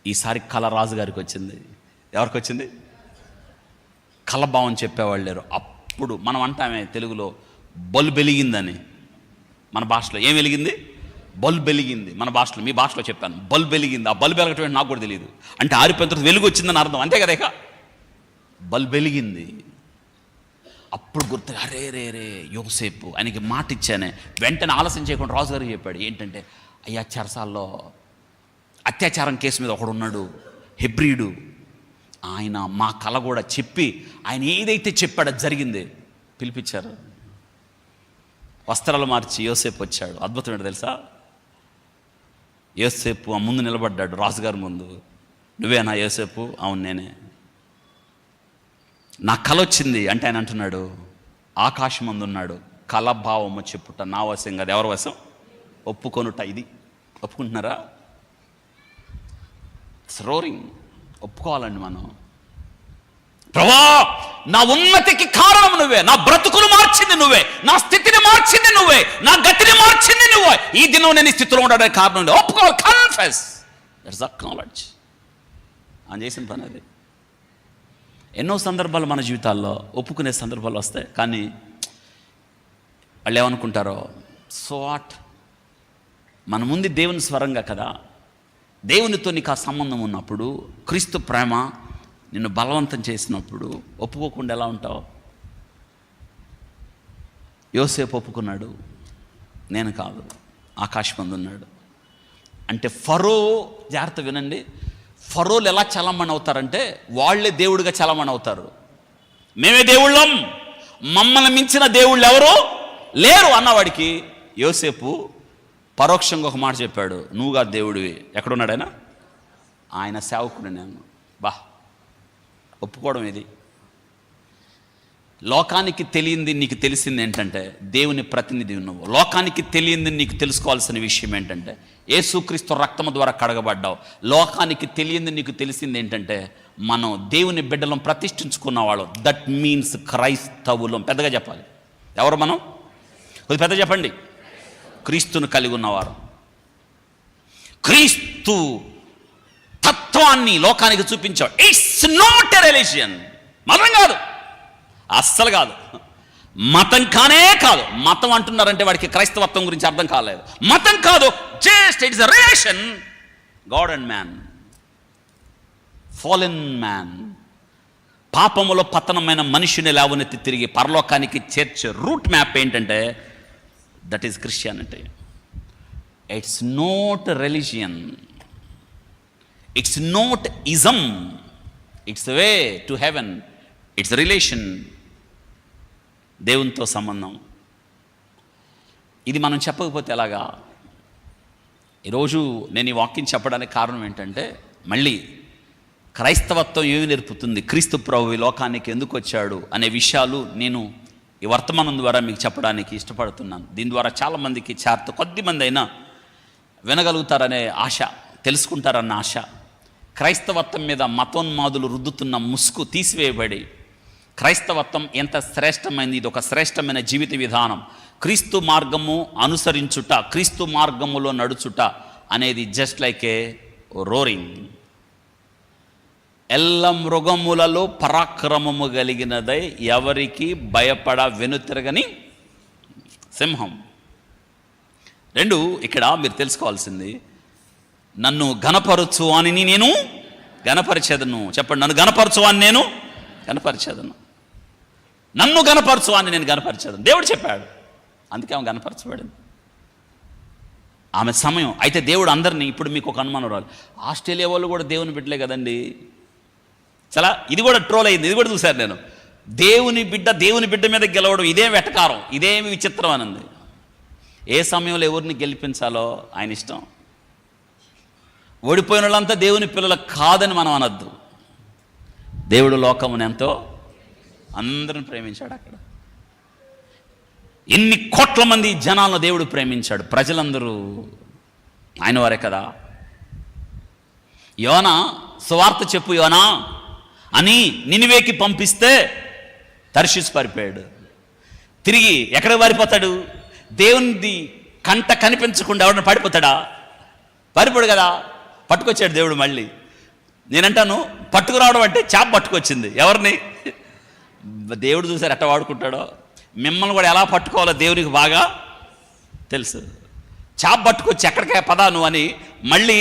A: ఈసారి కళ రాజుగారికి వచ్చింది. ఎవరికి వచ్చింది? కలభావం చెప్పేవాళ్ళు లేరు. అప్పుడు మనం అంటామే తెలుగులో బల్బు వెలిగిందని. మన భాషలో ఏం వెలిగింది? బల్బు వెలిగింది. మన భాషలో, మీ భాషలో చెప్పాను, బల్బు వెలిగింది. ఆ బల్బు వెలగటం నాకు కూడా తెలియదు. అంటే ఆరిపోయిన తర్వాత వెలుగు వచ్చిందని అర్థం, అంతే కదా. ఇక బల్బు వెలిగింది. అప్పుడు గుర్తు, అరే రే రే యోసేపు, ఆయనకి మాట ఇచ్చానే. వెంటనే ఆలస్యం చేయకుండా రాజుగారికి చెప్పాడు, ఏంటంటే అయ్యా, చెరసాల్లో అత్యాచారం కేసు మీద ఒకడున్నాడు, హెబ్రీయుడు, ఆయన మా కళ కూడా చెప్పి ఆయన ఏదైతే చెప్పాడో జరిగింది. పిలిపించారు, వస్త్రాలు మార్చి యోసేపు వచ్చాడు. అద్భుతం ఏంటో తెలుసా? యోసేపు ఆ ముందు నిలబడ్డాడు రాజుగారి ముందు. నువ్వేనా యోసేపు? అవును నేనే. నా కళ వచ్చింది అంటే ఆయన అంటున్నాడు, ఆకాశం ముందు ఉన్నాడు, కళభావము చెప్పుట నా వశం కాదు. ఎవరి వశం? ఒప్పుకొనుట. ఇది ఒప్పుకుంటున్నారా? రోరింగ్ ఒప్పుకోవాలండి మనం. ప్రభా, నా ఉన్నతికి కారణం నువ్వే, నా బ్రతుకును మార్చింది నువ్వే, నా స్థితిని మార్చింది నువ్వే, నా గతిని మార్చింది నువ్వే. ఈ దినం నేను ఈ స్థితిలో ఉండడానికి కారణం నువ్వే. ఒప్పుకోవాలి. Confess, that's acknowledge. అని చేసిన పని అది. ఎన్నో సందర్భాలు మన జీవితాల్లో ఒప్పుకునే సందర్భాలు వస్తాయి. కానీ వాళ్ళు ఏమనుకుంటారో, సో వాట్, మన ముందు దేవుని స్వరంగా కదా. దేవునితో నీకు ఆ సంబంధం ఉన్నప్పుడు, క్రీస్తు ప్రేమ నిన్ను బలవంతం చేసినప్పుడు ఒప్పుకోకుండా ఎలా ఉంటావు? యోసేపు ఒప్పుకున్నాడు, నేను కాదు, ఆకాశం అందున్నాడు. అంటే ఫరో, జాగ్రత్త వినండి, ఫరోలు ఎలా చలామణి అవుతారంటే వాళ్ళే దేవుడిగా చలామణి అవుతారు. మేమే దేవుళ్ళం, మమ్మల్ని మించిన దేవుళ్ళు ఎవరు లేరు అన్నవాడికి యోసేపు పరోక్షంగా ఒక మాట చెప్పాడు, నువ్వుగా దేవుడివి. ఎక్కడున్నాడు ఆయన? ఆయన సేవకుడు నేను. ఒప్పుకోవడం ఇది. లోకానికి తెలియంది నీకు తెలిసింది ఏంటంటే దేవుని ప్రతినిధి నువ్వు. లోకానికి తెలియంది నీకు తెలుసుకోవాల్సిన విషయం ఏంటంటే యేసుక్రీస్తు రక్తము ద్వారా కడగబడ్డావు. లోకానికి తెలియంది నీకు తెలిసింది ఏంటంటే మనం దేవుని బిడ్డలను ప్రతిష్ఠించుకున్న వాళ్ళం. దట్ మీన్స్ క్రైస్తవులం. పెద్దగా చెప్పాలి. ఎవరు మనం? కొద్ది పెద్ద చెప్పండి. క్రీస్తును కలిగి ఉన్నవారు. క్రీస్తు తత్వాన్ని లోకానికి చూపించాడు. It's not a religion. మతం కాదు, అస్సలు కాదు. మతం కానే కాదు. మతం అంటున్నారంటే వాడికి క్రైస్తవత్వం గురించి అర్థం కాలేదు. మతం కాదు, just it's a relation. God and man, fallen man, పాపములో పతనమైన మనిషిని లేవనెత్తి తిరిగి పరలోకానికి చేర్చే రూట్ మ్యాప్ ఏంటంటే that is Christianity. It's not religion, it's not ism, it's way to heaven, it's relation, దేవునితో సంబంధం. ఇది మనం చెప్పకపోతే ఎలాగా? ఈరోజు నేను ఈ వాక్యం చెప్పడానికి కారణం ఏంటంటే మళ్ళీ క్రైస్తవత్వం ఏమి నేర్పుతుంది, క్రీస్తు ప్రభు ఈ లోకానికి ఎందుకు వచ్చాడు అనే విషయాలు నేను ఈ వర్తమానం ద్వారా మీకు చెప్పడానికి ఇష్టపడుతున్నాను. దీని ద్వారా చాలామందికి కొద్దిమంది అయినా వినగలుగుతారనే ఆశ, తెలుసుకుంటారన్న ఆశ. క్రైస్తవత్వం మీద మతోన్మాదులు రుద్దుతున్న ముసుగు తీసివేయబడి క్రైస్తవత్వం ఎంత శ్రేష్టమైంది, ఇది ఒక శ్రేష్టమైన జీవిత విధానం, క్రీస్తు మార్గము అనుసరించుట, క్రీస్తు మార్గములో నడుచుట అనేది జస్ట్ లైక్ ఏ రోరింగ్. ఎల్ల మృగములలో పరాక్రమము కలిగినదై ఎవరికి భయపడ వెనుతిరగని సింహం. రెండు ఇక్కడ మీరు తెలుసుకోవాల్సింది, నన్ను గణపరచు అని నేను గణపరిచేదను. చెప్పండి, నన్ను గణపరచు అని నేను గణపరిచేదను. నన్ను గణపరచు అని నేను గణపరిచేదను. దేవుడు చెప్పాడు, అందుకే ఆమె గణపరచబడింది. ఆమె సమయం. అయితే దేవుడు అందరినీ, ఇప్పుడు మీకు ఒక అనుమానం రావాలి, ఆస్ట్రేలియా వాళ్ళు కూడా దేవుని బిడ్డలే కదండి. చాలా ఇది కూడా ట్రోల్ అయింది, ఇది కూడా చూశాను నేను. దేవుని బిడ్డ మీద గెలవడం ఇదేం వెటకారం, ఇదేమి విచిత్రం అనింది. ఏ సమయంలో ఎవరిని గెలిపించాలో ఆయన ఇష్టం. ఓడిపోయిన వాళ్ళంతా దేవుని పిల్లలు కాదని మనం అనద్దు. దేవుడు లోకమును ఎంతో అందరిని ప్రేమించాడు. అక్కడ ఎన్ని కోట్ల మంది జనాలను దేవుడు ప్రేమించాడు. ప్రజలందరూ ఆయన వారే కదా. యోనా సువార్త చెప్పు యోనా అని నినివేకి పంపిస్తే తర్షీసు పారిపోయాడు. తిరిగి ఎక్కడికి పారిపోతాడు? దేవునిది కంట కనిపించకుండా ఎవరిని పారిపోతాడా? పారిపోడు కదా. పట్టుకొచ్చాడు దేవుడు. మళ్ళీ నేనంటాను, పట్టుకురావడం అంటే చేప పట్టుకొచ్చింది. ఎవరిని? దేవుడు చూసారు ఎట్ట వాడుకుంటాడో. మిమ్మల్ని కూడా ఎలా పట్టుకోవాలో దేవునికి బాగా తెలుసు. చేప పట్టుకొచ్చి ఎక్కడికే పదా నువ్వు అని మళ్ళీ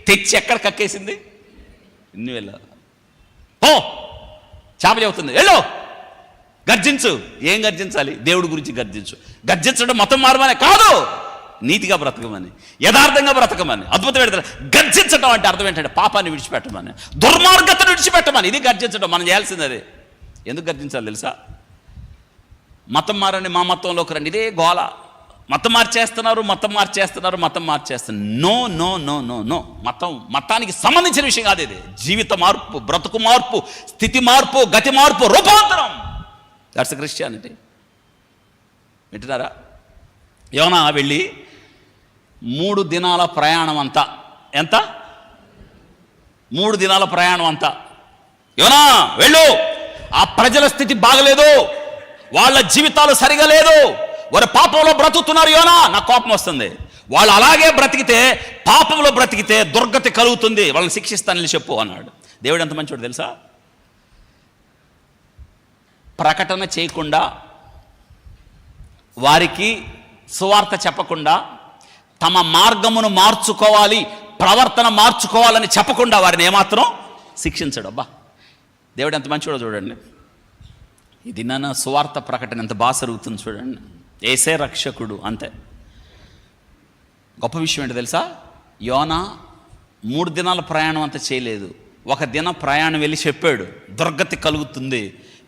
A: తెచ్చి ఎక్కడ కక్కేసింది? ఇన్ని వెళ్ళ ఓ చేప చెబుతుంది, వెళ్ళు గర్జించు. ఏం గర్జించాలి? దేవుడి గురించి గర్జించు. గర్జించడం మతం మారమనే కాదు, నీతిగా బ్రతకమని, యథార్థంగా బ్రతకమని. అద్భుతం ఏంటంటే గర్జించడం అంటే అర్థం ఏంటంటే పాపాన్ని విడిచిపెట్టమని, దుర్మార్గతను విడిచిపెట్టమని. ఇది గర్జించడం. మనం చేయాల్సింది అదే. ఎందుకు గర్జించాలి తెలుసా? మతం మారని, మా మతంలోకి రండి, ఇదే గోల. మతం మార్చేస్తున్నారు. No no no no no. మతానికి సంబంధించిన విషయం కాదు ఇది. జీవిత మార్పు, బ్రతుకు మార్పు, స్థితి మార్పు, గతి మార్పు, రూపాంతరం. That's Christianity. వింటున్నారా? యోనా వెళ్ళి 3 దినాల ప్రయాణం అంతా. ఎంత? 3 దినాల ప్రయాణం అంతా. యోనా వెళ్ళు, ఆ ప్రజల స్థితి బాగలేదు, వాళ్ళ జీవితాలు సరిగా లేదు, వారు పాపంలో బ్రతుకుతున్నారు. యోనా నాకు కోపం వస్తుంది. వాళ్ళు అలాగే బ్రతికితే, పాపంలో బ్రతికితే దుర్గతి కలుగుతుంది, వాళ్ళని శిక్షిస్తానని చెప్పు అన్నాడు. దేవుడు ఎంత మంచివాడు తెలుసా? ప్రకటన చేయకుండా, వారికి సువార్త చెప్పకుండా, తమ మార్గమును మార్చుకోవాలి, ప్రవర్తన మార్చుకోవాలని చెప్పకుండా వారిని ఏమాత్రం శిక్షించడు. అబ్బా, దేవుడు ఎంత మంచివాడో చూడండి. ఇది నాన్న సువార్త ప్రకటన ఎంత బాగా జరుగుతుంది చూడండి. యేసే రక్షకుడు, అంతే. గొప్ప విషయం ఏంటో తెలుసా? యోనా 3 దినాల ప్రయాణం అంతా చేయలేదు. 1 దినం ప్రయాణం వెళ్ళి చెప్పాడు, దుర్గతి కలుగుతుంది,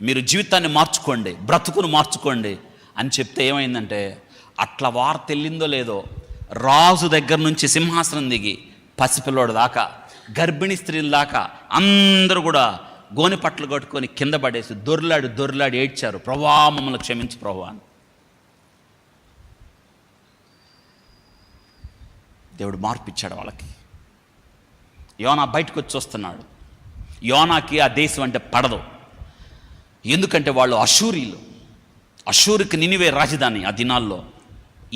A: మీరు జీవితాన్ని మార్చుకోండి, బ్రతుకును మార్చుకోండి అని చెప్తే ఏమైందంటే, అట్లా వార్త వెళ్ళిందో లేదో, రాజు దగ్గర నుంచి సింహాసనం దిగి పసిపిల్లోడు దాకా, గర్భిణీ స్త్రీల దాకా అందరూ కూడా గోనె పట్లు కట్టుకొని కింద పడేసి దొర్లాడి ఏడ్చారు, ప్రభువా మమ్మల్ని క్షమించు ప్రభువా అని. దేవుడు మార్పిచ్చాడు వాళ్ళకి. యోనా బయటకు వచ్చి వస్తున్నాడు. యోనాకి ఆ దేశం అంటే పడదు. ఎందుకంటే వాళ్ళు అశూరీలు. అశూరుకి నినివే రాజధాని ఆ దినాల్లో.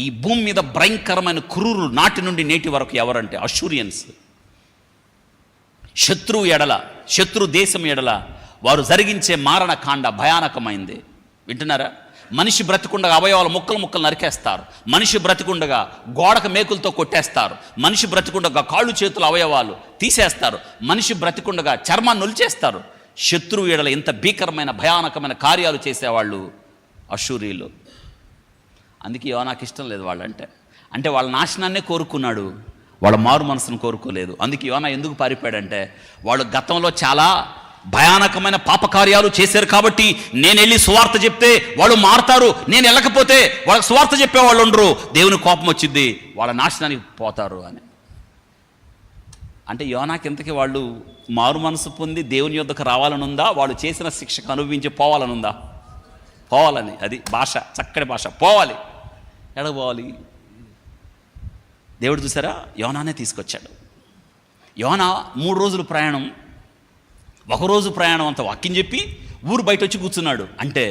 A: ఈ భూమి మీద భయంకరమైన క్రూరులు నాటి నుండి నేటి వరకు ఎవరంటే అశూరియన్స్. శత్రు దేశం ఎడల వారు జరిగించే మారణ కాండ భయానకమైంది. వింటున్నారా? మనిషి బ్రతికుండగా అవయవాలు ముక్కలు నరికేస్తారు. మనిషి బ్రతికుండగా గోడక మేకులతో కొట్టేస్తారు. మనిషి బ్రతికుండగా కాళ్ళు చేతుల అవయవాలు తీసేస్తారు. మనిషి బ్రతికుండగా చర్మాన్ని నొలిచేస్తారు. శత్రువు ఎడల ఇంత భీకరమైన భయానకమైన కార్యాలు చేసేవాళ్ళు అశూరీలు. అందుకే యోనాకి ఇష్టం లేదు వాళ్ళంటే. అంటే వాళ్ళ నాశనాన్నే కోరుకున్నాడు, వాళ్ళ మారు మనసును కోరుకోలేదు. అందుకే యోనా ఎందుకు పారిపోయాడంటే, వాళ్ళు గతంలో చాలా భయానకమైన పాపకార్యాలు చేశారు కాబట్టి నేను వెళ్ళి సువార్త చెప్తే వాళ్ళు మారుతారు, నేను వెళ్ళకపోతే వాళ్ళకి సువార్త చెప్పేవాళ్ళు ఉండరు, దేవుని కోపం వచ్చింది, వాళ్ళ నాశనానికి పోతారు అని. అంటే యోనాకి ఇంతకీ వాళ్ళు మారు మనసు పొంది దేవుని యొద్దకు రావాలని ఉందా, వాళ్ళు చేసిన శిక్షకు అనుభవించి పోవాలని ఉందా? పోవాలని. అది భాష, చక్కటి భాష. పోవాలి. ఎక్కడ పోవాలి? దేవుడు చూసారా, యోనానే తీసుకొచ్చాడు. యోనా 3 రోజులు ప్రయాణం, 1 రోజు ప్రయాణం అంతా వాక్యం చెప్పి ఊరు బయట వచ్చి కూర్చున్నాడు. అంటే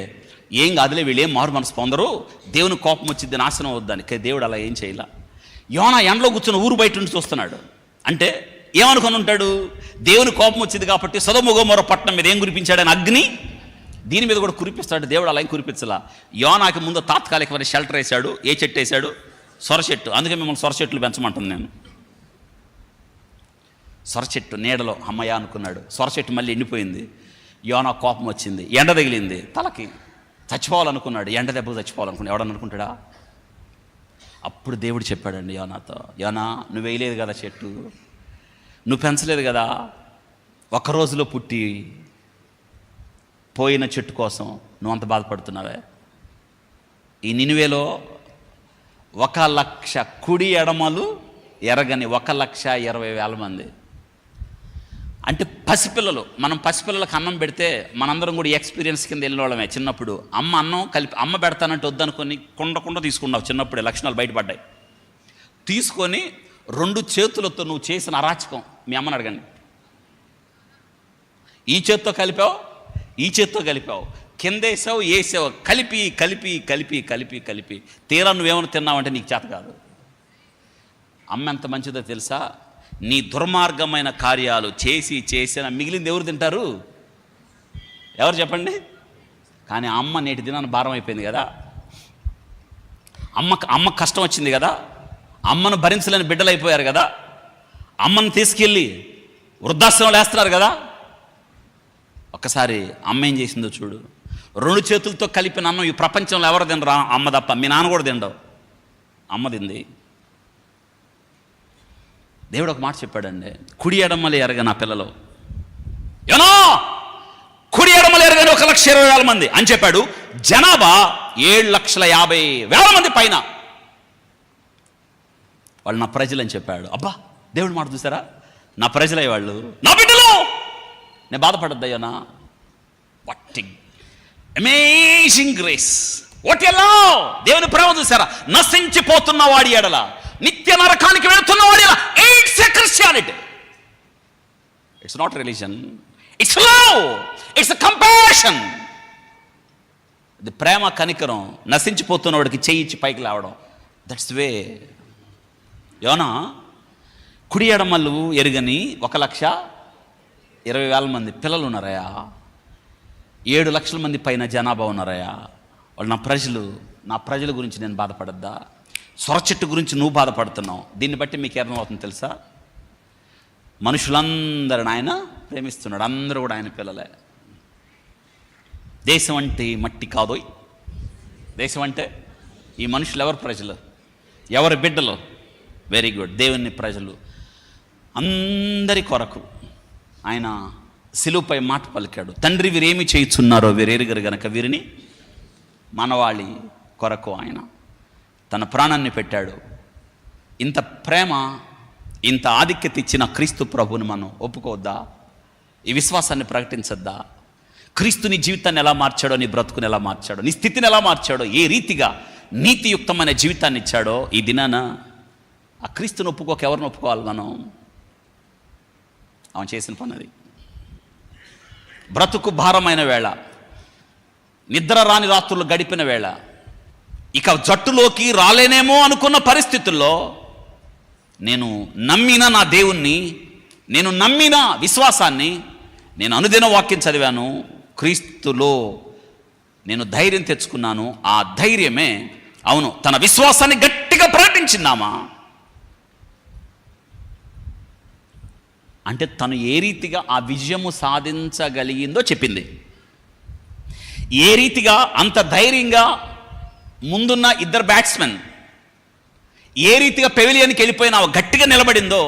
A: ఏం కాదులే, వీళ్ళేం మారు మనసు పొందరు, దేవుని కోపం వచ్చింది, నాశనం అవుద్దని. దేవుడు అలా ఏం చేయాల. యోనా ఎండలో కూర్చున్న ఊరు బయట నుంచి చూస్తున్నాడు. అంటే ఏమనుకొని ఉంటాడు, దేవుని కోపం వచ్చింది కాబట్టి సొదొమ గొమొర్రా పట్టణం మీద ఏం కురిపించాడని అగ్ని దీని మీద కూడా కురిపిస్తాడు. దేవుడు అలా ఏం కురిపించలా. యోనాకి ముందు తాత్కాలికమైన షెల్టర్ వేశాడు. ఏ చెట్టు వేశాడు? సొర చెట్టు. అందుకే మిమ్మల్ని సొర చెట్లు పెంచమంటుంది నేను. సొర చెట్టు నీడలో అమ్మయ్య అనుకున్నాడు. సొర చెట్టు మళ్ళీ ఎండిపోయింది. యోనా కోపం వచ్చింది, ఎండ తగిలింది తలకి, చచ్చిపోవాలనుకున్నాడు. ఎండ దెబ్బకు చచ్చిపోవాలనుకున్నాడు. ఎవడని అనుకుంటాడా? అప్పుడు దేవుడు చెప్పాడండి యోనాతో, యోనా నువ్వు వేయలేదు కదా చెట్టు, నువ్వు పెంచలేదు కదా, 1 రోజులో పుట్టి పోయిన చెట్టు కోసం నువ్వు అంత బాధపడుతున్నావే. ఈ నినివేలో 1,00,000 కుడి ఎడమలు ఎరగని 1,20,000 మంది. అంటే పసిపిల్లలు. మనం పసిపిల్లలకు అన్నం పెడితే మనందరం కూడా ఎక్స్పీరియన్స్ కింద వెళ్ళిన వాళ్ళమే. చిన్నప్పుడు అన్నం కలిపి అమ్మ పెడతానంటే వద్దనుకొని కుండ తీసుకున్నావు. చిన్నప్పుడే లక్షణాలు బయటపడ్డాయి. తీసుకొని 2 చేతులతో నువ్వు చేసిన అరాచకం మీ అమ్మని అడగండి. ఈ చేత్తో కలిపావు, ఈ చేత్తో కలిపావు, కిందేసావు, వేసావు, కలిపి తీరా నువ్వేమైనా తిన్నావంటే నీకు చేత కాదు. అమ్మ ఎంత మంచిదో తెలుసా? నీ దుర్మార్గమైన కార్యాలు చేసిన మిగిలింది ఎవరు తింటారు? ఎవరు చెప్పండి? కానీ అమ్మ నేటి దినాన్ని భారం అయిపోయింది కదా. అమ్మ కష్టం వచ్చింది కదా. అమ్మను భరించలేని బిడ్డలు అయిపోయారు కదా. అమ్మను తీసుకెళ్ళి వృద్ధాశ్రమంలో వేస్తున్నారు కదా. ఒక్కసారి అమ్మ ఏం చేసిందో చూడు. 2 చేతులతో కలిపిన అన్నం ఈ ప్రపంచంలో ఎవరు తినరా? అమ్మ తప్ప. మీ నాన్న కూడా తినడు, అమ్మ తింది. దేవుడు ఒక మాట చెప్పాడండి, కుడి ఎడమలు ఎరగ నా పిల్లలు, ఏనో కుడి ఎడమలు ఎరగని 1,20,000 మంది అని చెప్పాడు. జనాభా 7,50,000 మంది పైన. వాళ్ళు నా ప్రజలు అని చెప్పాడు. అబ్బా, దేవుడు మాట చూసారా? నా ప్రజలే వాళ్ళు, నా బిడ్డలు. నేను బాధపడద్దయ్యానా? What amazing grace, what a love. దేవుని ప్రేమ చూసారా? నశించిపోతున్న వాడి ఎడల, నిత్య నరకానికి వెళుతున్న వాడి ఎడల. It's a Christianity. It's not religion, it's love, it's a compassion. ఇది ప్రేమ, కనికరం. నశించిపోతున్న వాడికి చేయించి పైకి లేవడం. That's way. యోనా కుడి ఎడమలు ఎరుగని 1,20,000 మంది పిల్లలు ఉన్నారయా. 7 లక్షల మంది పైన జనాభా ఉన్నారయా. వాళ్ళు నా ప్రజల గురించి నేను బాధపడద్దా? సొర చెట్టు గురించి నువ్వు బాధపడుతున్నావు. దీన్ని బట్టి మీకు ఏమవుతుందో తెలుసా? మనుషులందరిని ఆయన ప్రేమిస్తున్నాడు. అందరూ కూడా ఆయన పిల్లలే. దేశం అంటే మట్టి కాదోయ్. దేశం అంటే ఈ మనుషులు ఎవరు ప్రజలు, ఎవరి బిడ్డలు? వెరీ గుడ్, దేవుని ప్రజలు అందరి కొరకు ఆయన సిలువపై మాట పలికాడు. తండ్రి వీరేమి చేయుచున్నారో వీరెరుగరు గనక వీరిని మనవాళి కొరకు ఆయన తన ప్రాణాన్ని పెట్టాడు. ఇంత ప్రేమ, ఇంత ఆధిక్యత ఇచ్చిన క్రీస్తు ప్రభుని మనం ఒప్పుకోవద్దా? ఈ విశ్వాసాన్ని ప్రకటించద్దా? క్రీస్తు నీ జీవితాన్ని ఎలా మార్చాడో, నీ బ్రతుకుని ఎలా మార్చాడో, నీ స్థితిని ఎలా మార్చాడో, ఏ రీతిగా నీతియుక్తమైన జీవితాన్ని ఇచ్చాడో, ఈ దినాన ఆ క్రీస్తుని ఒప్పుకోక ఎవరిని ఒప్పుకోవాలి మనం? అవన్ చేసిన పని అది. బ్రతుకు భారమైన వేళ, నిద్ర రాని రాత్రులు గడిపిన వేళ, ఇక జట్టులోకి రాలేనేమో అనుకున్న పరిస్థితుల్లో నేను నమ్మిన నా దేవుణ్ణి, నేను నమ్మిన విశ్వాసాన్ని, నేను అనుదిన వాక్యం చదివాను, క్రీస్తులో నేను ధైర్యం తెచ్చుకున్నాను. ఆ ధైర్యమే అవును తన విశ్వాసాన్ని గట్టిగా ప్రకటించిందామా అంటే తను ఏ రీతిగా ఆ విజయము సాధించగలిగిందో చెప్పింది. ఏ రీతిగా అంత ధైర్యంగా ముందున్న ఇద్దరు బ్యాట్స్మెన్ ఏ రీతిగా పెవిలియన్కి వెళ్ళిపోయినా గట్టిగా నిలబడిందో,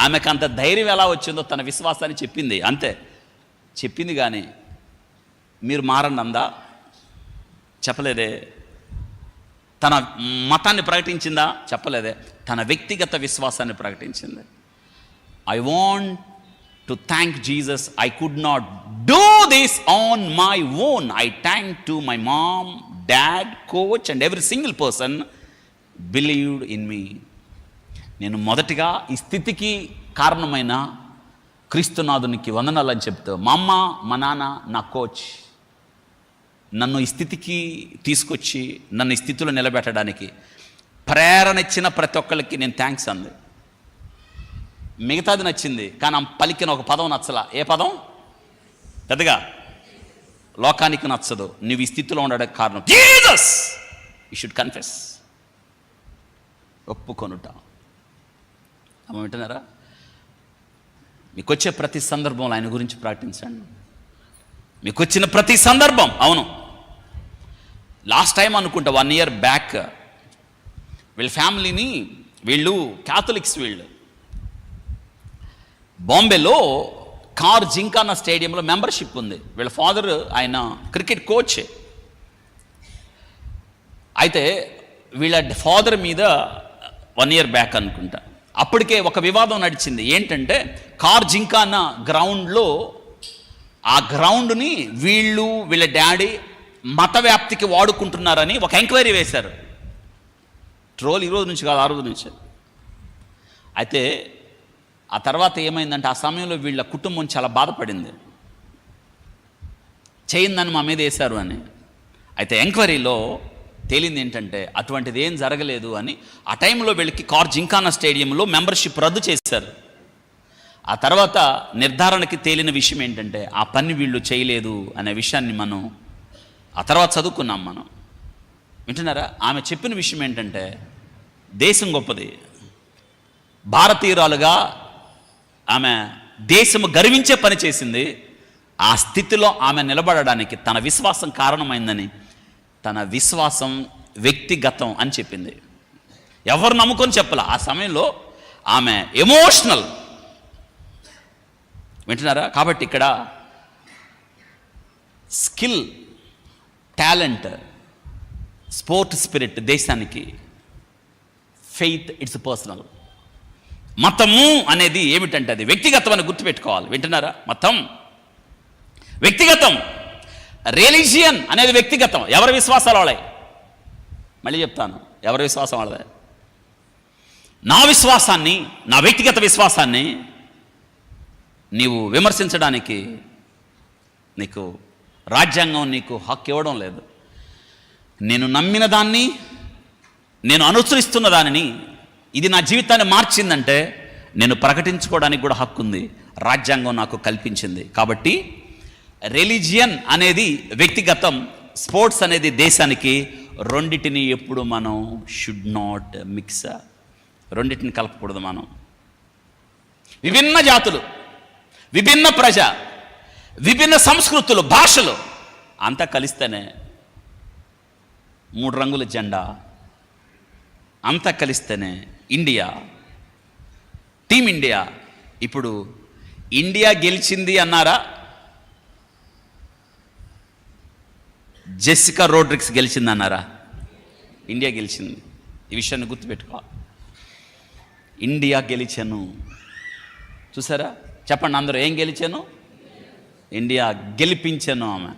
A: ఆమెకు అంత ధైర్యం ఎలా వచ్చిందో తన విశ్వాసాన్ని చెప్పింది. అంతే చెప్పింది. కానీ మీరు మారండి అందా? చెప్పలేదే. తన మతాన్ని ప్రకటించిందా? చెప్పలేదే. తన వ్యక్తిగత విశ్వాసాన్ని ప్రకటించింది. I want to thank Jesus. I could not do this on my own. I thank to my mom, dad, coach and every single person believed in me. నేను మొదటిగా ఈ స్థితికి కారణమైన క్రీస్తునాథునికి వందనాలు అని చెప్తా. మా అమ్మ, మా నాన్న, నా కోచ్ నన్ను ఈ స్థితికి తీసుకొచ్చి నన్ను ఈ స్థితిలో నిలబెట్టడానికి ప్రేరణ ఇచ్చిన ప్రతి ఒక్కరికి నేను థ్యాంక్స్ అంది. మిగతాది నచ్చింది, కానీ ఆ పలికిన ఒక పదం నచ్చలా. ఏ పదం? పెద్దగా లోకానికి నచ్చదు. నువ్వు ఈ స్థితిలో ఉండడానికి కారణం జీసస్. You should confess. ఒప్పుకొనుట. అమ్మ వింటున్నారా? మీకు వచ్చే ప్రతి సందర్భంలో ఆయన గురించి ప్రకటించండి. మీకు వచ్చిన ప్రతి సందర్భం. అవును, లాస్ట్ టైం అనుకుంటా 1 year బ్యాక్ వీళ్ళ ఫ్యామిలీని, వీళ్ళు క్యాథలిక్స్, వీళ్ళు బాంబేలో కార్ జింకానా స్టేడియంలో మెంబర్షిప్ ఉంది. వీళ్ళ ఫాదర్ ఆయన క్రికెట్ కోచ్. అయితే వీళ్ళ ఫాదర్ మీద 1 year బ్యాక్ అనుకుంటా అప్పటికే ఒక వివాదం నడిచింది. ఏంటంటే కార్ జింకానా గ్రౌండ్లో, ఆ గ్రౌండ్ని వీళ్ళ డాడీ మత వ్యాప్తికి వాడుకుంటున్నారని ఒక ఎంక్వైరీ వేశారు. ట్రోల్ ఈ రోజు నుంచి కాదు, ఆ రోజు నుంచి. అయితే ఆ తర్వాత ఏమైందంటే ఆ సమయంలో వీళ్ళ కుటుంబం చాలా బాధపడింది. చేయిందని మా మీద వేశారు అని. అయితే ఎంక్వైరీలో తేలింది ఏంటంటే అటువంటిది ఏం జరగలేదు అని. ఆ టైంలో వీళ్ళకి కార్ జింకానా స్టేడియంలో మెంబర్షిప్ రద్దు చేశారు. ఆ తర్వాత నిర్ధారణకి తేలిన విషయం ఏంటంటే ఆ పని వీళ్ళు చేయలేదు అనే విషయాన్ని మనం ఆ తర్వాత చదువుకున్నాం. మనం వింటున్నారా? ఆమె చెప్పిన విషయం ఏంటంటే దేశం గొప్పది, భారతీయురాలుగా ఆమె దేశము గర్వించే పని చేసింది. ఆ స్థితిలో ఆమె నిలబడడానికి తన విశ్వాసం కారణమైందని, తన విశ్వాసం వ్యక్తిగతం అని చెప్పింది. ఎవరు నమ్ముకొని చెప్పాల. ఆ సమయంలో ఆమె ఎమోషనల్. వింటున్నారా? కాబట్టి ఇక్కడ స్కిల్, టాలెంట్, స్పోర్ట్ స్పిరిట్ దేశానికి, ఫెయిత్ ఇట్స్ పర్సనల్. మతము అనేది ఏమిటంటే అది వ్యక్తిగతం అని గుర్తుపెట్టుకోవాలి. వింటున్నారా? మతం వ్యక్తిగతం, రిలీజియన్ అనేది వ్యక్తిగతం. ఎవరి విశ్వాసాలు వాళ్ళే. మళ్ళీ చెప్తాను, ఎవరి విశ్వాసం వాళ్ళదే. నా విశ్వాసాన్ని, నా వ్యక్తిగత విశ్వాసాన్ని నీవు విమర్శించడానికి నీకు రాజ్యాంగం నీకు హక్కు ఇవ్వడం లేదు. నేను నమ్మిన దాన్ని, నేను అనుసరిస్తున్న దానిని, ఇది నా జీవితాన్ని మార్చిందంటే నేను ప్రకటించుకోవడానికి కూడా హక్కు ఉంది. రాజ్యాంగం నాకు కల్పించింది. కాబట్టి రిలీజియన్ అనేది వ్యక్తిగతం, స్పోర్ట్స్ అనేది దేశానికి. రెండిటిని ఎప్పుడు మనం షుడ్ నాట్ మిక్స్, రెండిటిని కలపకూడదు. మనం విభిన్న జాతులు, విభిన్న ప్రజ, విభిన్న సంస్కృతులు, భాషలు అంతా కలిస్తేనే 3 రంగుల జెండా అంతా కలిస్తేనే ఇండియా, టీమిండియా. ఇప్పుడు ఇండియా గెలిచింది అన్నారా, జెసికా రోడ్రిక్స్ గెలిచింది అన్నారా? ఇండియా గెలిచింది. ఈ విషయాన్ని గుర్తుపెట్టుకో. ఇండియా గెలిచాను. చూసారా? చెప్పండి అందరూ, ఏం గెలిచాను? ఇండియా గెలిపించాను. ఆమె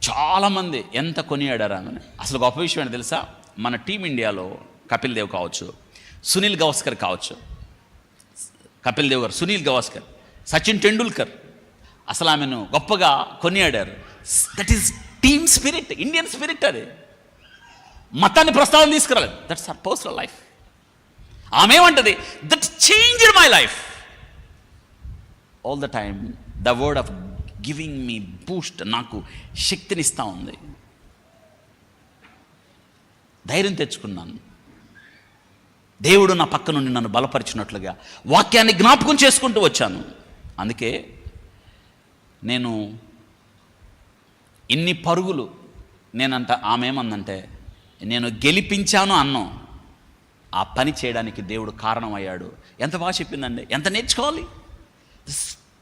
A: చాలామంది ఎంత కొనియాడారు ఆమెను. అసలు గొప్ప విషయం ఏంటి తెలుసా? మన టీమిండియాలో కపిల్ దేవ్ కావచ్చు, సునీల్ గవాస్కర్ కావచ్చు, కపిల్ దేవ్ గారు, సునీల్ గవాస్కర్, సచిన్ టెండూల్కర్ అసలు ఆమెను గొప్పగా కొనియాడారు. That is team spirit, Indian spirit. అది మతాన్ని ప్రస్తావన తీసుకురాలేదు. That's our personal life. ఆమె ఏమంటది? That changed my life. All the time the word of giving me Boost, నాకు శక్తినిస్తూ ఉంది. ధైర్యం తెచ్చుకున్నాను. దేవుడు నా పక్క నుండి నన్ను బలపరిచినట్లుగా వాక్యాన్ని జ్ఞాపకం చేసుకుంటూ వచ్చాను. అందుకే నేను ఇన్ని పరుగులు ఆమె ఏమందంటే, నేను గెలిపించాను అన్నాం. ఆ పని చేయడానికి దేవుడు కారణమయ్యాడు. ఎంత బాగా చెప్పిందండి. ఎంత నేర్చుకోవాలి